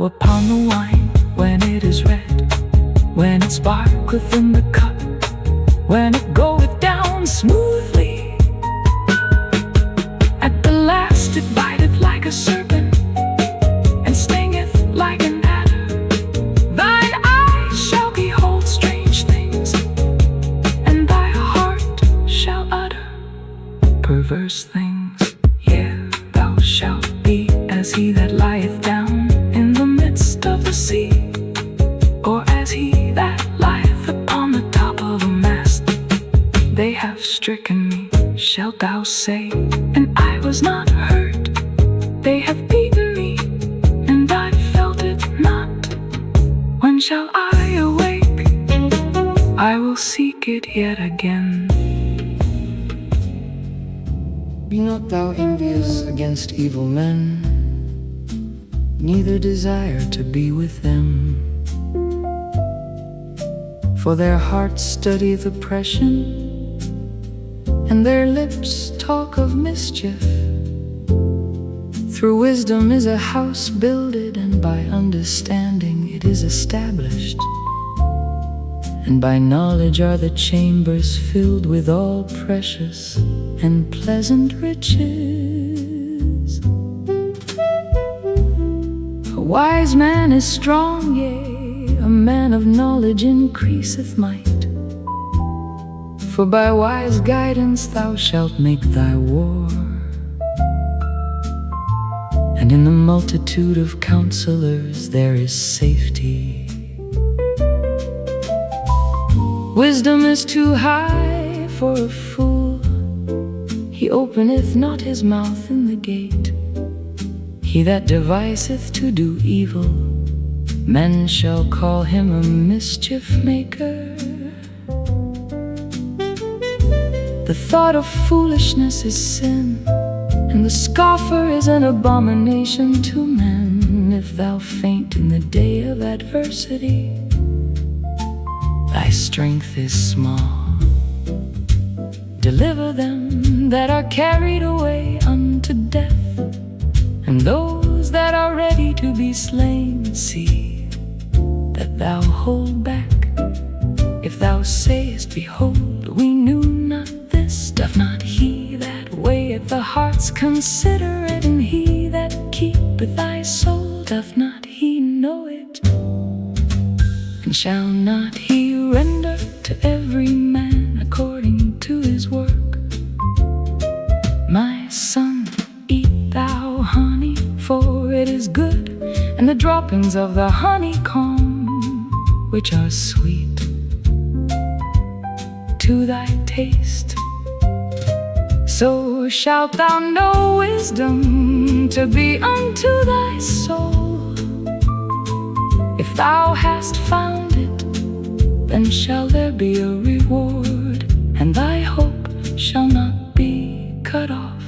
S3: upon the wine when it is red, when it sparkleth in the cup, when it goeth down smoothly. At the last it biteth like a serpent, and stingeth like an adder. Thine eyes shall behold strange things, and thy heart shall utter perverse things. Yeah, thou shalt be as he that lieth down in the midst of the sea, or as he that lieth upon the top of a mast. They have stricken me, shalt thou say, and I was not hurt. They have beaten me, and I felt it not. When shall I awake? I will seek it yet again.
S7: Be not thou envious against evil men, neither desire to be with them. For their hearts studieth oppression, and their lips talk of mischief. Through wisdom is a house builded, and by understanding it is established. And by knowledge are the chambers filled with all precious and pleasant riches. A wise man is strong, yea, a man of knowledge increaseth might. For by wise guidance thou shalt make thy war, and in the multitude of counselors there is safety. Wisdom is too high for a fool, he openeth not his mouth in the gate. He that deviseth to do evil, men shall call him a mischief maker. The thought of foolishness is sin, and the scoffer is an abomination to men. If thou faint in the day of adversity, thy strength is small. Deliver them that are carried away unto death, and those that are ready to be slain. See that thou hold back. If thou sayest, behold, we knew not this, doth not he that weigheth the hearts consider it? And he that keepeth thy soul, doth not he know it? And shall not he render to every man according to his work? My son, eat thou honey, for it is good, and the droppings of the honeycomb, which are sweet to thy taste. So shalt thou know wisdom to be unto thy soul. If thou hast found it, then shall there be a reward, and thy hope shall not be cut off.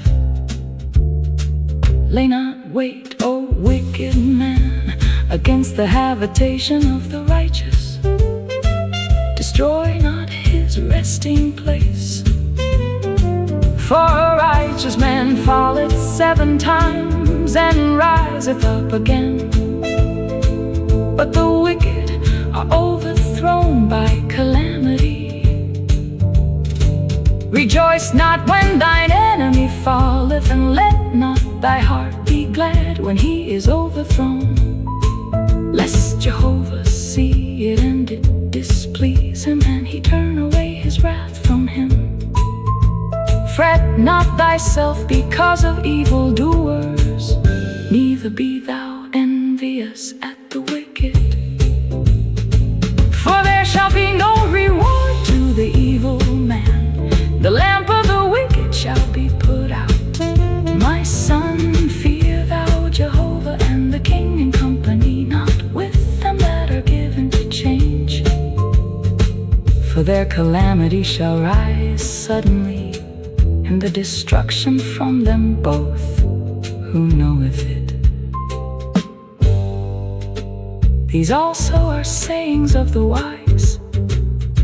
S7: Lay not wait, O wicked man, against the habitation of the righteous. Destroy not his resting place. For a righteous man falleth 7 times and riseth up again, but the wicked are overthrown by calamity. Rejoice not when thine enemy falleth, and let not thy heart be glad when he is overthrown, lest Jehovah see it and it displease him, and he turn away his wrath from him. Fret not thyself because of evildoers, neither be thou envious at the wicked. For there shall be no reward to the evil man, the lamp of the wicked shall be put out. My son, fear thou Jehovah and the king, in company not with them that are given to change. For their calamity shall rise suddenly, and the destruction from them both, who knoweth it? These also are sayings of the wise,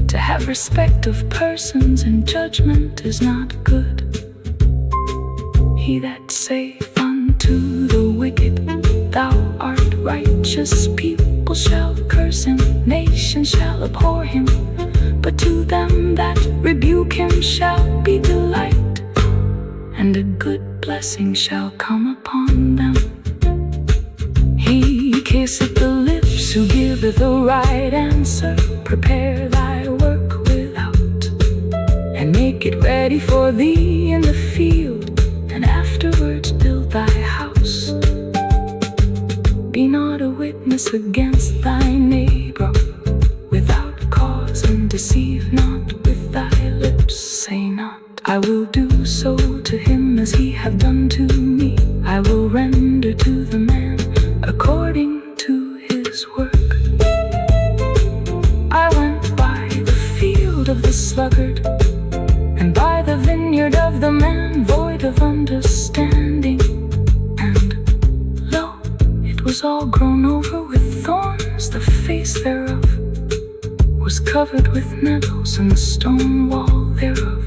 S7: to have respect of persons and judgment is not good. He that saith unto the wicked, thou art right,
S3: righteous people shall curse him, nations shall abhor him, but to them that rebuke him shall be delight, and a good blessing shall come upon them. He kisseth the lips who giveth a right answer. Prepare thy work without, and make it ready for thee in the field, and afterwards build thy house. Be not a witness against thy neighbor without cause, and deceive not with thy lips. Say not, I will do so to him as he hath done to me. I will render to the man according to his work. I went by the field of the sluggard, and by the vineyard of the man void of understanding, and lo, it was all grown over with thorns. The face thereof was covered with nettles, and the stone wall thereof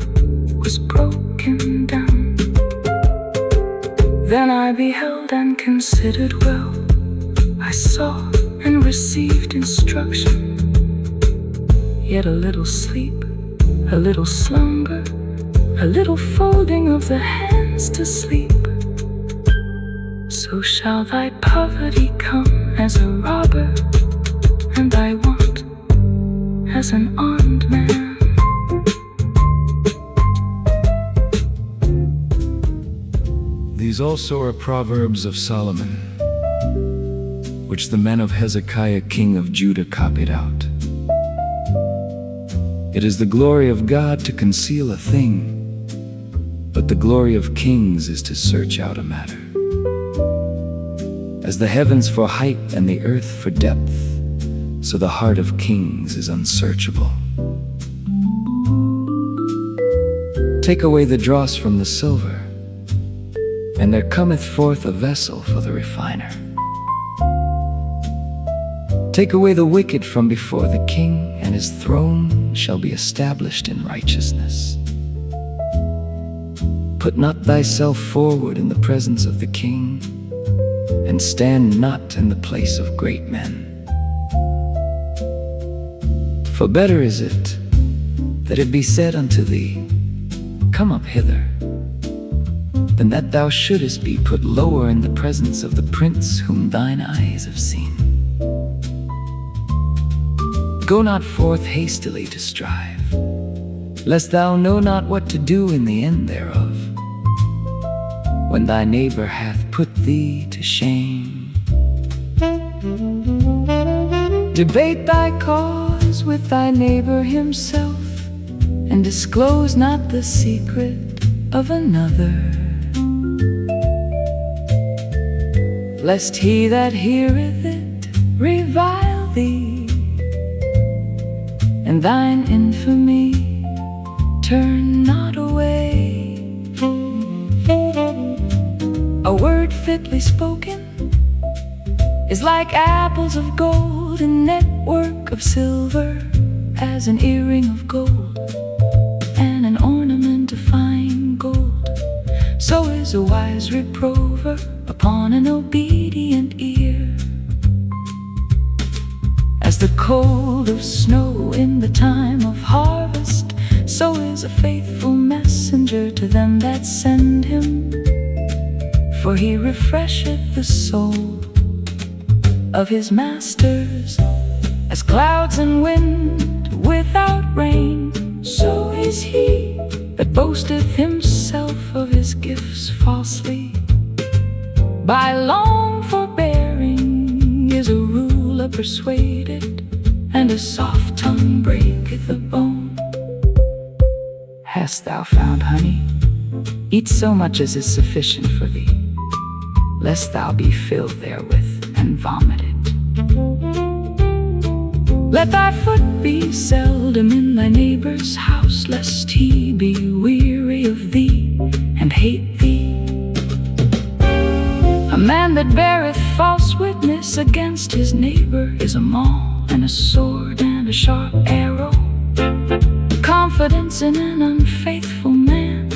S3: was broken down. Then I beheld and considered well. I saw and received instruction. Yet a little sleep, a little slumber, a little folding of the hands to sleep. So shall thy poverty come as a robber, and thy want as an armed man.
S6: These also are Proverbs of Solomon, which the men of Hezekiah king of Judah copied out. It is the glory of God to conceal a thing, but the glory of kings is to search out a matter. As the heavens for height and the earth for depth, so the heart of kings is unsearchable. Take away the dross from the silver, and there cometh forth a vessel for the refiner. Take away the wicked from before the king, and his throne shall be established in righteousness. Put not thyself forward in the presence of the king, and stand not in the place of great men. For better is it that it be said unto thee, Come up hither, than that thou shouldest be put lower in the presence of the prince whom thine eyes have seen. Go not forth hastily to strive, lest thou know not what to do in the end thereof, when thy neighbor hath put thee to shame. Debate thy cause with thy neighbor himself, and disclose not the secret of another, lest he that heareth it revile thee, and thine infamy turn not away. A word fitly spoken is like apples of gold, and network of silver as an earring of gold, and an ornament of fine gold. So is a wise reprover upon an obedient ear. As the cold of snow in the time of harvest, so is a faithful messenger to them that send him. For he refresheth the soul of his masters, as clouds and wind without rain. So is he that boasteth himself of his gifts falsely. By long forbearing is a ruler persuaded, and a soft tongue breaketh a bone. Hast thou found honey? Eat so much as is sufficient for thee, lest thou be filled therewith and vomited. Let thy foot be seldom in thy neighbor's house, lest he be weary of thee and hate thee. A man that beareth false witness against his neighbor is a maul, and a sword, and a sharp arrow. Confidence in an unfaithful man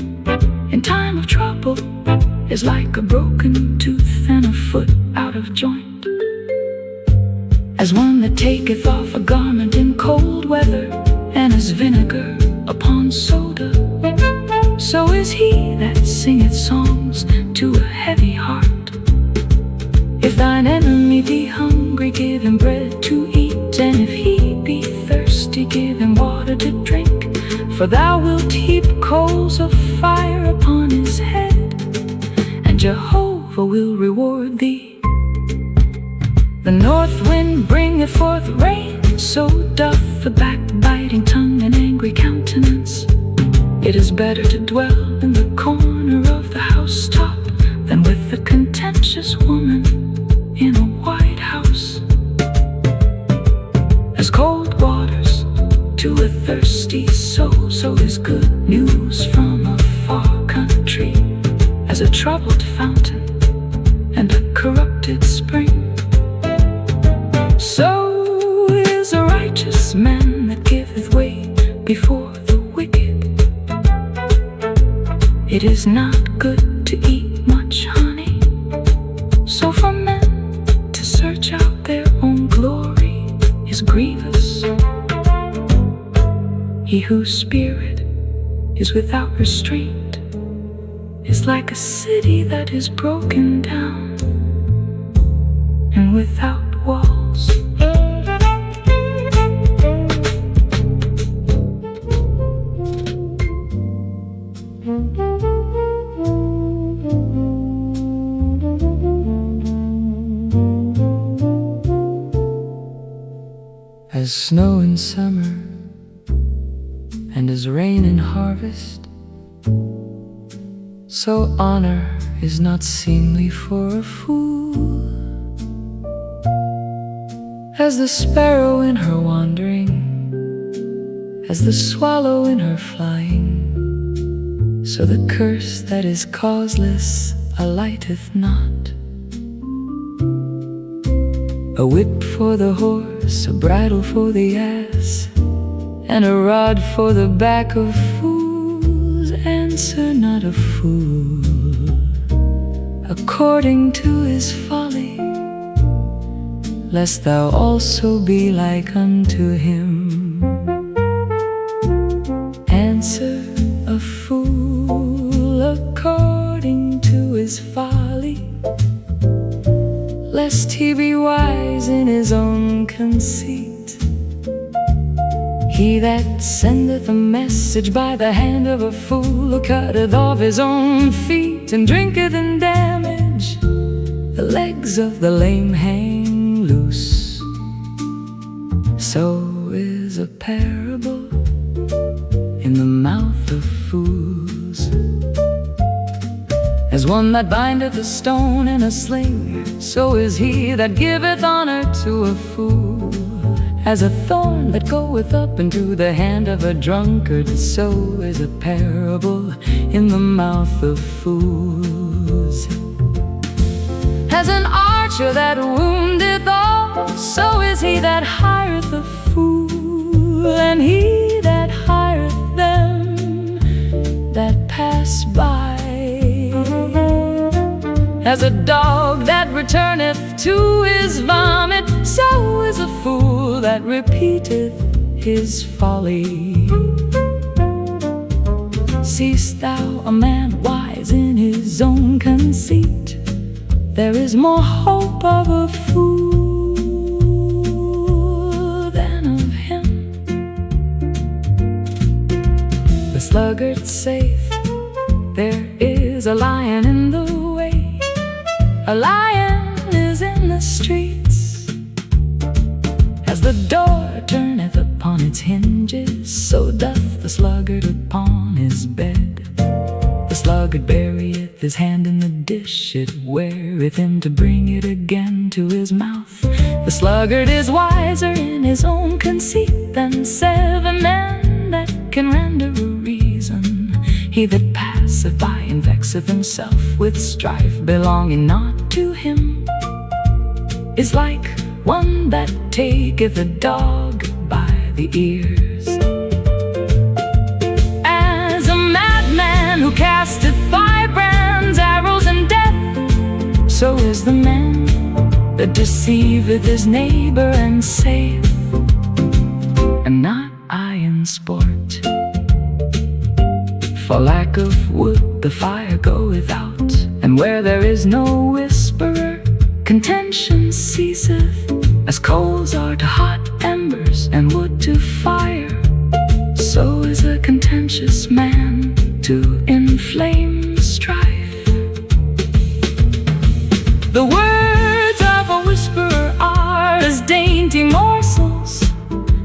S6: in time of trouble is like a broken tooth and a foot out of joint.
S3: as one that taketh off a garment in cold weather, and as vinegar upon soda. So is he that singeth songs to a heavy heart. If thine enemy be hungry, give him bread to eat, and if he be thirsty, give him water to drink. For thou wilt heap coals of fire upon his head, and Jehovah will reward thee. The north wind bringeth forth rain, so doth the backbiting tongue and angry countenance. It is better to dwell in the corner of the housetop than with the contentious woman in a white house. As cold waters to a thirsty soul, so is good news from a far country as a troubled fountain and a corrupted spring. So is a righteous man that giveth way before the wicked. It is not good to eat much honey, so for men to search out their own glory is grievous. He whose spirit is without restraint is like a city that is broken down and without walls.
S2: As snow in summer and as rain in harvest, so honor is not seemly for a fool. As the sparrow in her wandering, as the swallow in her flying, so the curse that is causeless alighteth not. A whip for the horse, a bridle for the ass, and a rod for the back of fools. Answer not a fool according to his folly, lest thou also be like unto him. Answer a fool according to his folly, lest he be wise in his own conceit. He that sendeth a message by the hand of a fool cutteth off his own feet, and drinketh in damage. The legs of the lame hang loose. So is a parable in the mouth of fools. As one that bindeth a stone in a sling, so is he that giveth honor to a fool. As a thorn that goeth up into the hand of a drunkard, so is a parable in the mouth of fools. As an archer that woundeth all, so is he that hireth a fool, and he that hireth them that pass by. As a dog that returneth to his vomit, so is a fool that repeateth his folly. Seest thou a man wise in his own conceit? There is more hope of a fool than of him. The sluggard saith, there is a lion in the way. A lion is in the streets. As the door turneth upon its hinges, so doth the sluggard upon his bed. The sluggard burieth his hand in the dish, it weareth him to bring it again to his mouth. The sluggard is wiser in his own conceit than 7 men that can render a reason. He that passeth by and vexeth himself with strife belonging not to him is like one that taketh a dog by the ears. As a madman who casteth firebrands, arrows, and death, so is the man
S3: that deceiveth his neighbor and saith, "Am not I in sport? For lack of wood the fire goeth out, and where there is no whisperer, contention ceaseth. As coals are to hot embers, and wood to fire, so is a contentious man to inflame strife." The words of a whisperer are as dainty morsels,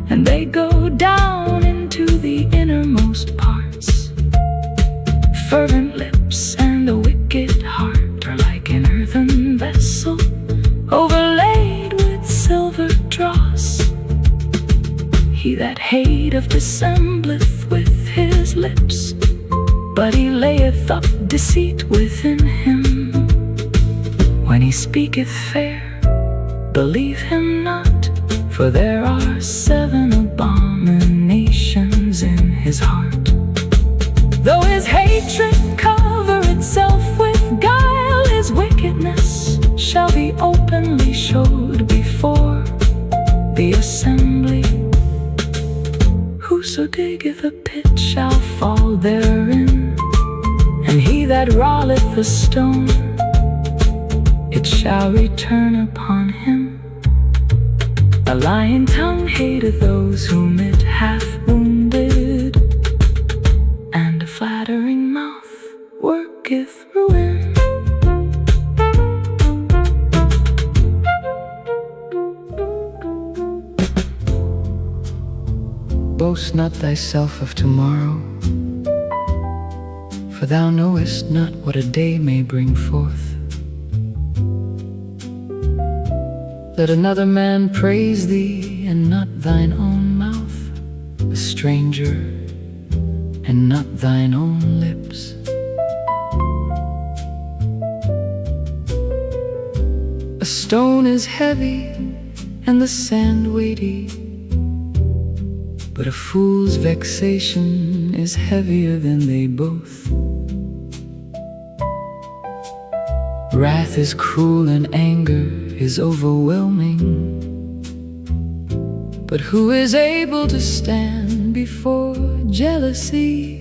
S3: and they go down into the innermost parts. Fervent lips and a wicked heart are like an earthen vessel, overlaid with silver dross. He that hateth dissembleth with his lips, but he layeth up deceit within him. When he speaketh fair, believe him not, for there are 7 abominations in his heart. Though his hatred cover itself with guile, his wickedness shall be openly showed before the assembly. Whoso diggeth a pit shall fall therein, and he that rolleth a stone, it shall return upon him. A lying tongue hateth those whom it hath wounded, and a flattering mouth worketh ruin.
S5: Boast not thyself of tomorrow, for thou knowest not what a day may bring forth. Let another man praise thee, and not thine own mouth, a stranger, and not thine own lips. A stone is heavy, and the sand weighty, but a fool's vexation is heavier than they both. Wrath is cruel and anger is overwhelming, but who is able to stand before jealousy?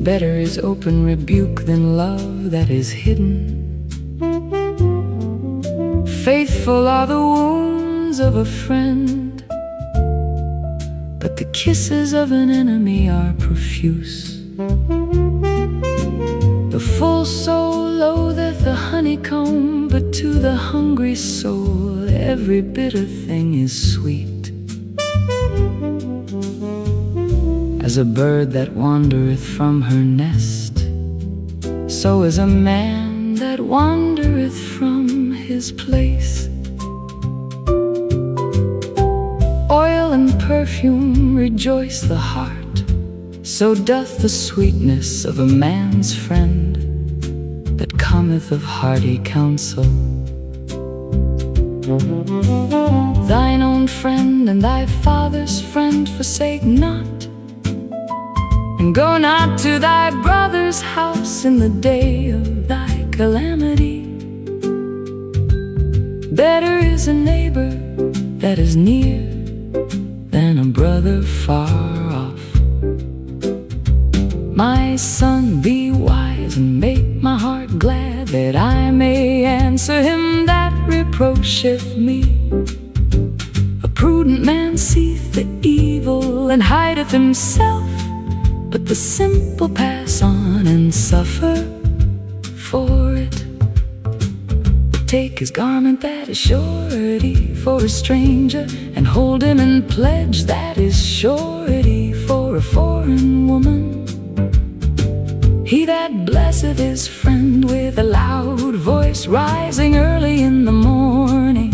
S5: Better is open rebuke than love that is hidden. Faithful are the wounds of a friend, but the kisses of an enemy are profuse. The full soul loatheth the honeycomb, but to the hungry soul every bitter thing is sweet. As a bird that wandereth from her nest, so is a man that wandereth from his place. Oil and perfume rejoice the heart, so doth the sweetness of a man's friend that cometh of hearty counsel. Thine own friend and thy father's friend forsake not, and go not to thy brother's house in the day of thy calamity. Better is a neighbor that is near than a brother far off. My son, be wise and make my heart glad, that I may answer him that reproacheth me. A prudent man seeth the evil and hideth himself, but the simple pass on and suffer for it. Take his garment that is surety for a stranger, and hold him in pledge that is surety for a foreign woman. He that blesseth his friend with a loud voice, rising early in the morning,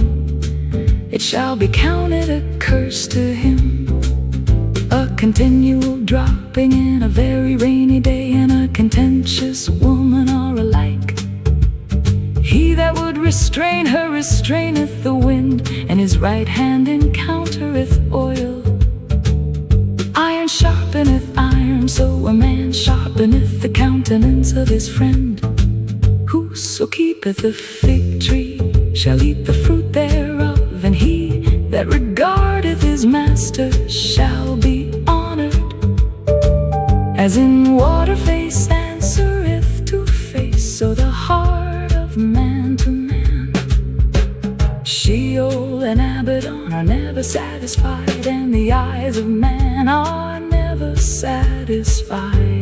S5: it shall be counted a curse to him. A continual dropping in a very rainy day, and a contentious woman are alike. He that would restrain her restraineth the wind, and his right hand encountereth oil. Iron sharpeneth iron, so a man sharpeneth the countenance of his friend. Whoso
S7: keepeth the fig tree shall eat the fruit thereof, and he that regardeth his master shall be honored. As in water face answereth to face, so the heart of man to man. Sheol and Abaddon are never satisfied, and the eyes of man are never satisfied.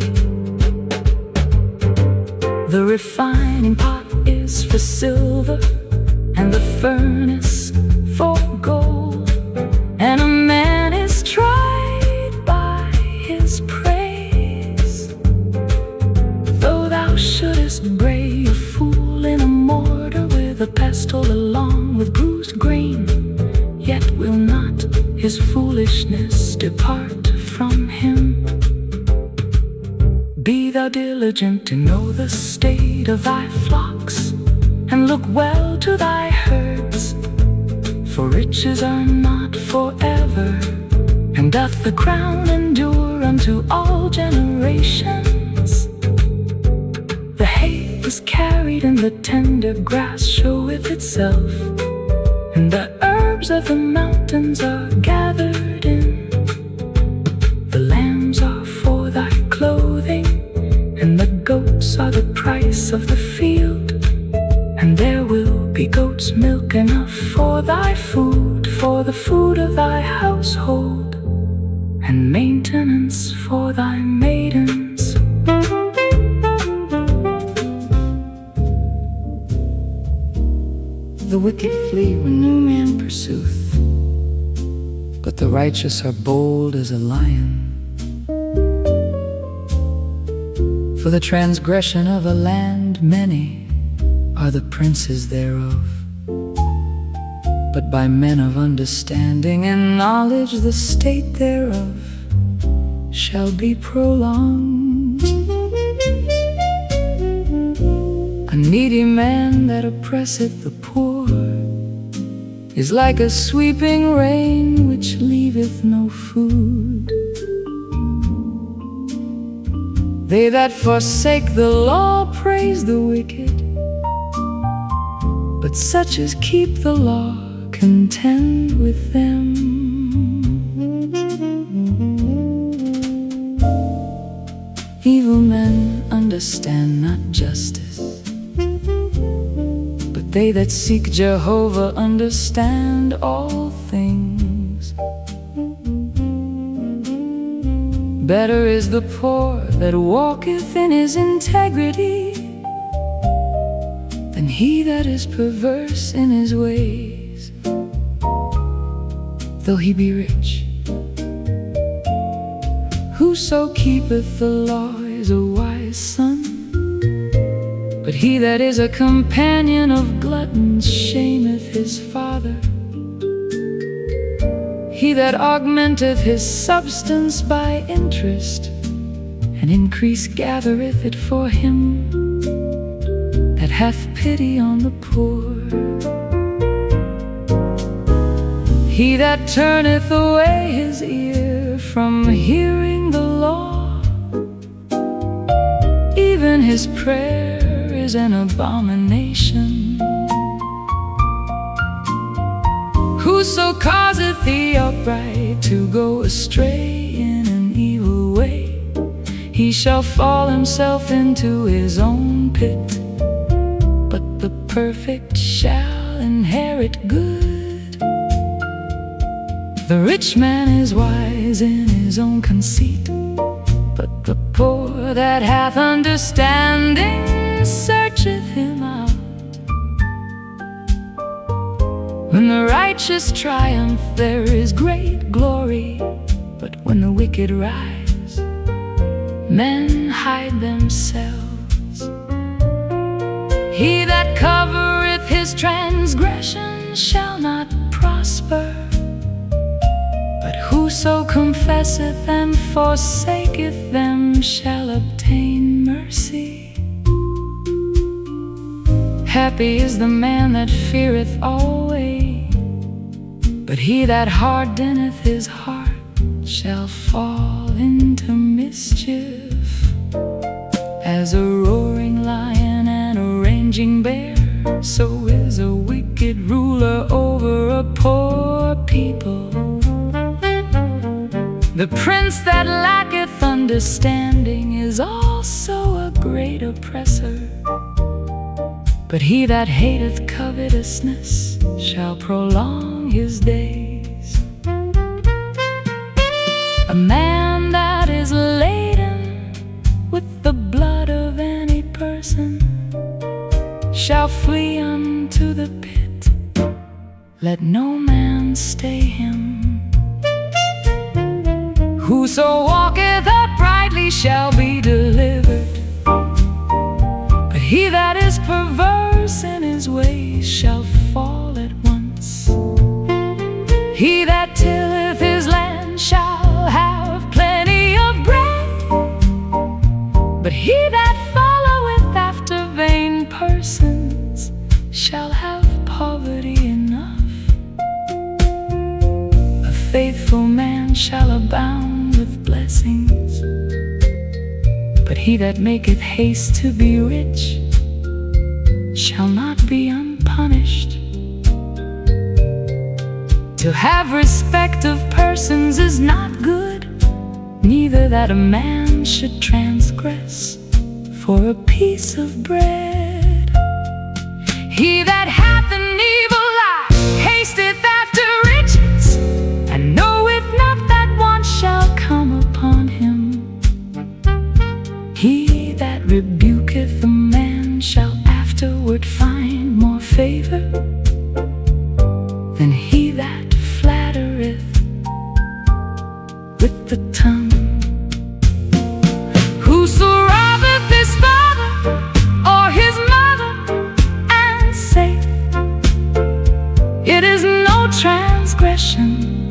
S7: The refining pot is for silver, and the furnace for gold, and a man is tried by his praise. Though thou shouldest bray a fool in a mortar with a pestle along with bruised grain, yet will not his foolishness depart from him. Be thou diligent to know the state of thy flocks, and look well to thy herds. For riches are not forever, and doth the crown endure unto all generations. The hay is carried, and the tender grass showeth itself, and the herbs of the mountains are gathered in. The lambs are for thy clothing, and the goats are the price of the field. And there will be goat's milk enough for thy food, for the food of thy household, and maintenance for thy maidens.
S5: The wicked flee when no man pursueth, but the righteous are bold as a lion. For the transgression of a land many are the princes thereof, but by men of understanding and knowledge the state thereof shall be prolonged. A needy man that oppresseth the poor is like a sweeping rain which leaveth no food. They that forsake the law praise the wicked, but such as keep the law contend with them. Evil men understand not justice, but they that seek Jehovah understand all things. Better is the poor that walketh in his integrity than he that is perverse in his ways. Though he be rich, whoso keepeth the law is a wise son, but he that is a companion of gluttons shameth his father. He that augmenteth his substance by interest, and increase gathereth it for him that hath pity on the poor. He that turneth away his ear from hearing the law, even his prayer is an abomination. Whoso causeth the upright to go astray in an evil way, he shall fall himself into his own pit, but the perfect shall inherit good. The rich man is wise in his own conceit, but the poor that hath understanding searcheth him out. When the righteous triumph, there is great glory, but when the wicked rise, men hide themselves. He that covereth his transgression shall not prosper, but whoso confesseth and forsaketh them shall obtain mercy. Happy is the man that feareth always, but he that hardeneth his heart shall fall into mischief. As a roaring lion and a raging bear
S7: The prince that lacketh understanding is also a great oppressor, but he that hateth covetousness shall prolong his days. A man that is laden with the blood of any person shall flee unto the pit. Let no man stay him. Whoso walketh uprightly shall be delivered, but he that is perverse in his ways shall fall at once. He that tilleth his land shall have plenty of bread, but he that followeth after vain persons shall have poverty enough. A faithful man shall abound with blessings, but he that maketh haste to be rich shall not be unpunished. To have respect of persons is not good, neither that a man should transgress for a piece of bread. He that hath an evil eye hasteth after riches, and knoweth not that want shall come upon him. He that rebuketh a man shall afterward find more favor than he that flattereth with the tongue. Whoso robbeth his father or his mother and saith, it is no transgression,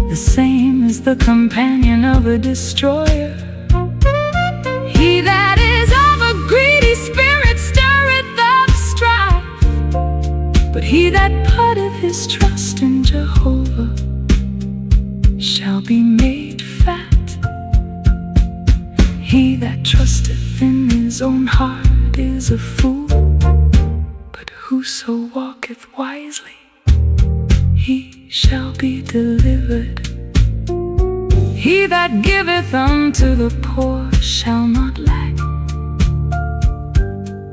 S7: the same is the companion of a destroyer. He that is of a greedy spirit stirreth up strife, but he that putteth his trust in Jehovah shall be made fat. He that trusteth in his own heart is a fool, but whoso walketh wisely, he shall be delivered. He that giveth unto the poor shall not lack,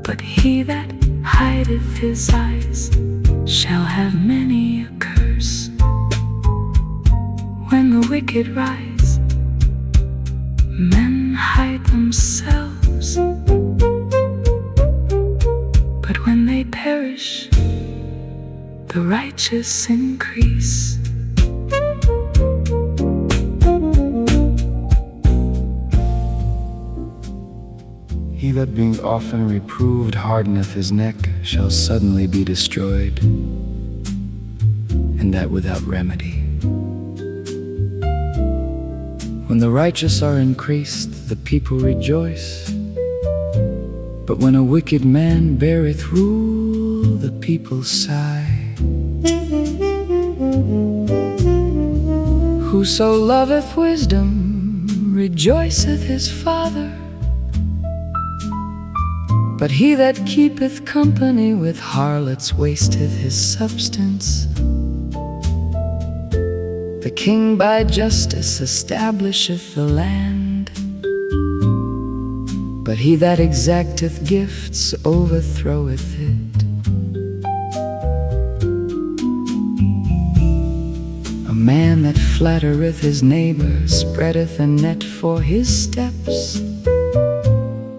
S7: but he that hideth his eyes shall have many a curse. When the wicked rise, men hide themselves, but when they perish, the righteous increase.
S4: He that being often reproved hardeneth his neck shall suddenly be destroyed, and that without remedy. When the righteous are increased, the people rejoice, but when a wicked man beareth rule, the people sigh. Whoso loveth wisdom rejoiceth his father, but he that keepeth company with harlots wasteth his substance. The king by justice establisheth the land, but he that exacteth gifts overthroweth it. A man that flattereth his neighbor spreadeth a net for his steps.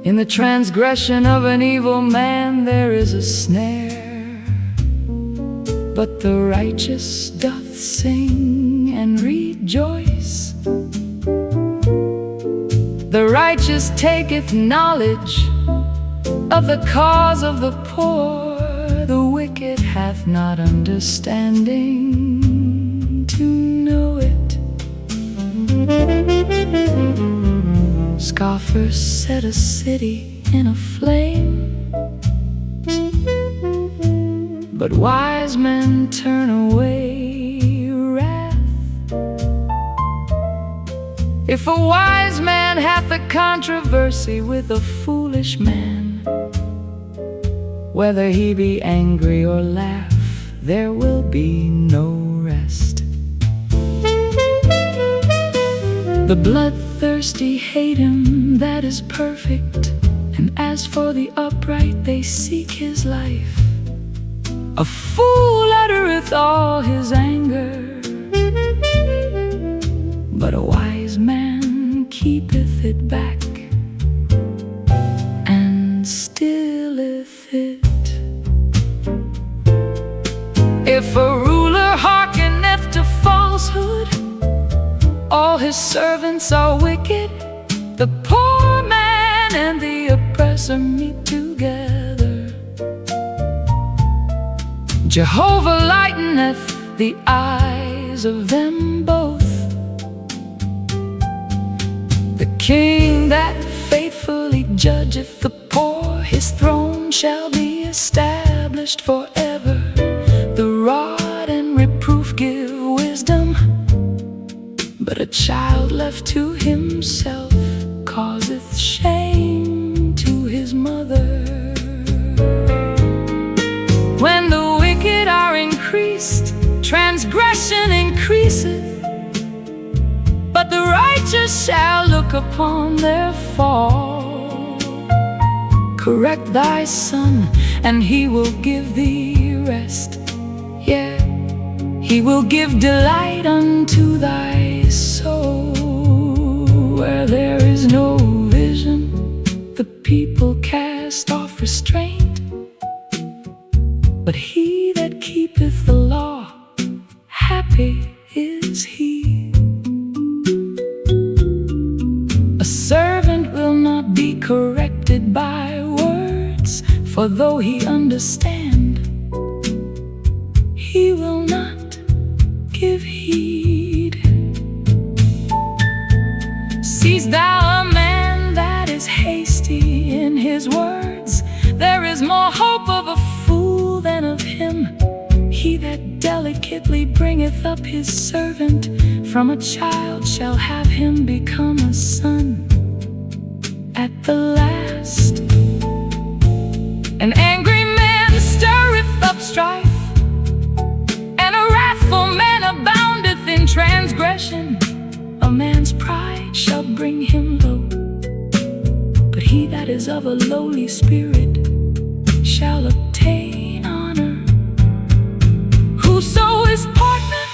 S4: In the transgression of an evil man there is a snare, but the righteous doth sing and rejoice. The righteous taketh knowledge of the cause of the poor, the wicked hath not understanding to know it. Scoffers set a city in a flame, but wise men turn away wrath. If a wise man hath a controversy with a foolish man, whether he be angry or laugh, there will be no rest.
S7: The bloodthirsty hate him that is perfect, and as for the upright, they seek his life. A fool uttereth all his anger, but a wise man keepeth it back, and stilleth it. If a ruler hearkeneth to falsehood, all his servants are wicked. The poor man and the oppressor meet together. Jehovah lighteneth the eyes of them both. The king that faithfully judgeth the poor, his throne shall be established forever. The rod and reproof give wisdom, but a child left to himself causeth shame to his mother. When the wicked are increased, transgression increaseth, but the righteous shall look upon their fall. Correct thy son, and he will give thee rest. Yeah, he will give delight unto thy soul. Where there is no vision, the people cast off restraint, but he that keepeth the law, happy is he. A servant will not be corrected by words, for though he understand, he will not give heed. Seest thou a man that is hasty in his words? There is more hope of a fool than of him. He that delicately bringeth up his servant, from a child shall have him become a son at the last. An angry man stirreth up strife, and a wrathful man aboundeth in transgression. A man's pride shall bring him low, but he that is of a lowly spirit shall obtain honor. Whoso is partner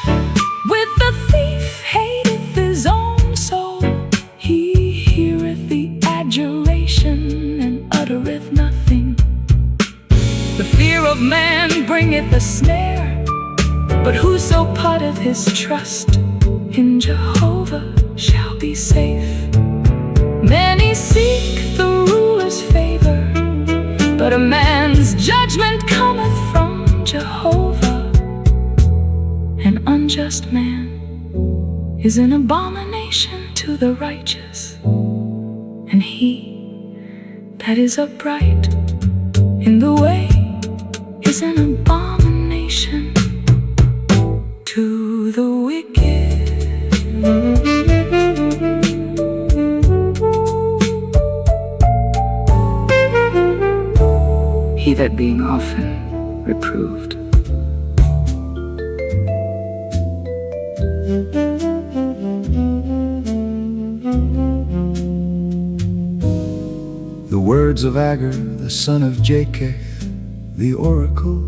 S7: with the thief hateth his own soul. He heareth the adjuration and uttereth nothing. The fear of man bringeth a snare, but whoso putteth his trust in Jehovah shall be safe. Many seek the ruler's favor, but a man's judgment cometh from Jehovah. An unjust man is an abomination to the righteous, and he that is upright in the way is an abomination to the wicked. He that being often reproved
S4: The words of Agur, the son of Japheth, the oracle.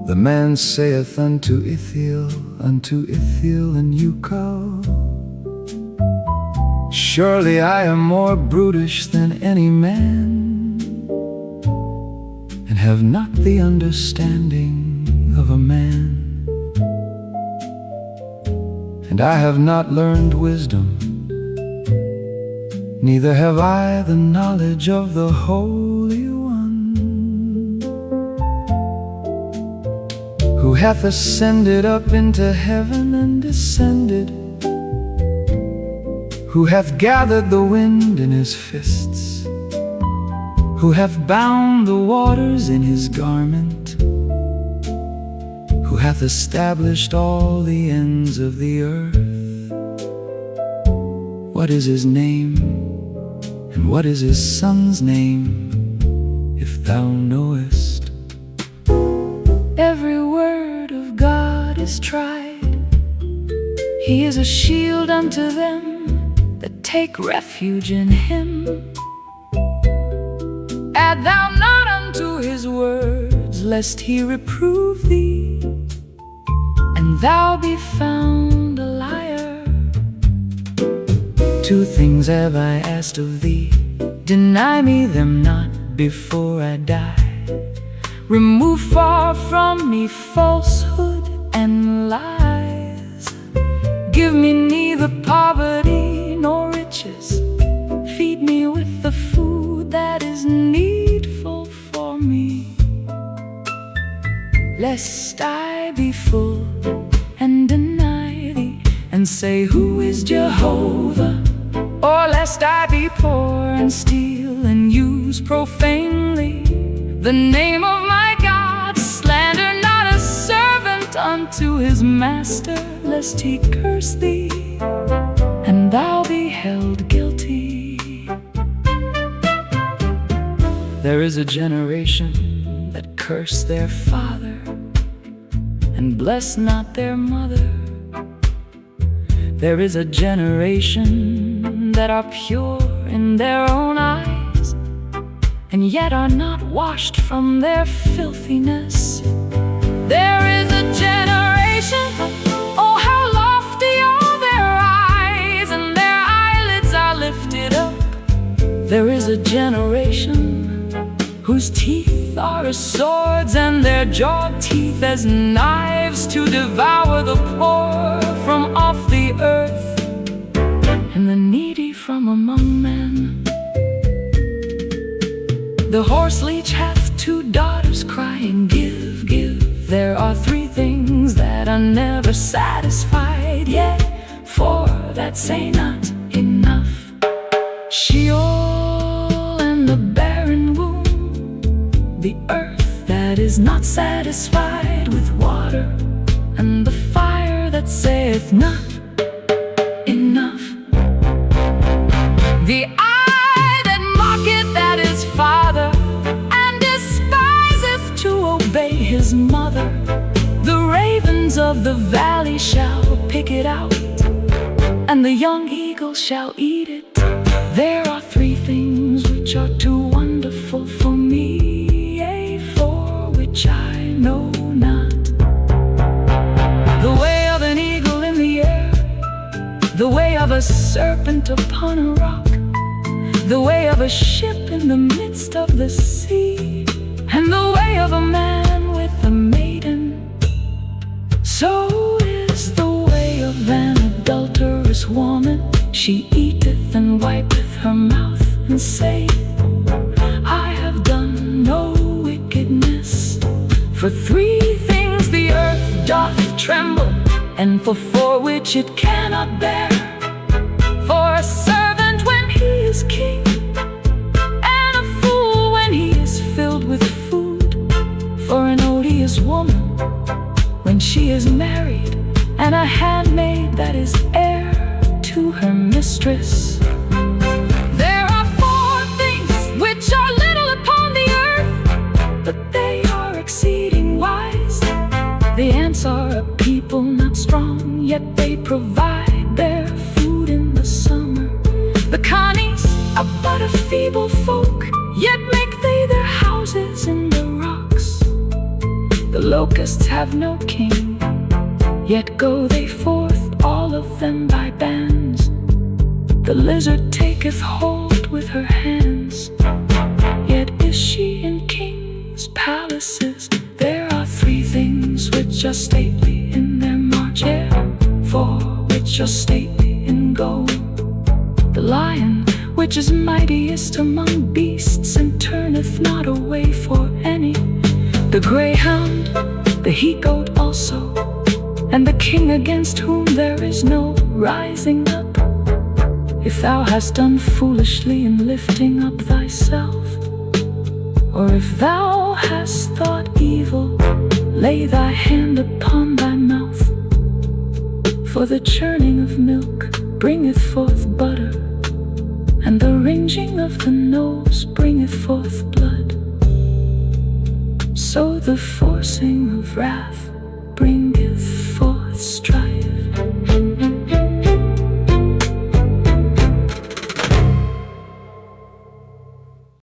S4: The man saith unto Ithiel and Ucal, surely I am more brutish than any man, and have not the understanding of a man. And I have not learned wisdom, neither have I the knowledge of the Holy One, who hath ascended up into heaven and descended, who hath gathered the wind in his fists, who hath bound the waters in his garment, who hath established all the ends of the earth. What is his name, and what is his son's name, if thou knowest?
S7: Every word of God is tried. He is a shield unto them that take refuge in him. Add thou not unto his words, lest he reprove thee, and thou be found a liar.
S5: Two things have I asked of thee, deny me them not before I die.
S7: Remove far from me falsehood and lies. Give me neither poverty nor riches. Feed me with the food that is needful for me, lest I be full and deny thee, and say, who is Jehovah? Or lest I be poor and steal and use profanely the name of my God. Slander not a servant unto his master, lest he curse thee, and thou be held guilty.
S5: There is a generation that curse their father and bless not their mother. There is a generation that are pure in their own eyes, and yet are not washed from their filthiness.
S7: There is a generation, oh how lofty are their eyes, and their eyelids are lifted up.
S5: There is a generation
S7: whose teeth are as swords, and their jaw teeth as knives, to devour the poor from off the earth, and the needy from among men. The horse leech hath two daughters, crying, give, give. There are three things that are never satisfied, yet four that say not enough: Sheol and the barren womb, the earth that is not satisfied with water, and the fire that saith not enough. The eye that mocketh at his father, and despiseth to obey his mother. The ravens of the valley shall pick it out, and the young eagle shall eat it. There are three things which are too wonderful for me, yea, for which I know not. The way of an eagle in the air, the way of a serpent upon a rock, the way of a ship in the midst of the sea, and the way of a man with a maiden. So is the way of an adulterous woman. She eateth and wipeth her mouth, and saith, I have done no wickedness. For three things the earth doth tremble, and for four which it cannot bear: for a servant when he is king, and a fool when he is filled with food; for an odious woman when she is married, and a handmaid that is heir to her mistress. There are four things which are little upon the earth, but they are exceeding wise. The ants are a people not strong, yet they provide their food in the summer. The conies are but a feeble folk, yet make they their houses in the rocks. The locusts have no king, yet go they forth all of them by bands. The lizard taketh hold with her hands, yet is she in kings' palaces. There are three things which are stately in their march, yea, four which are stately in gold: the lion, which is mightiest among beasts, and turneth not away for any; the greyhound, the he-goat also, and the king against whom there is no rising up. If thou hast done foolishly in lifting up thyself, or if thou hast thought evil, lay thy hand upon thy mouth. For the churning of milk bringeth forth butter, and the wringing of the nose bringeth forth blood. So the forcing of wrath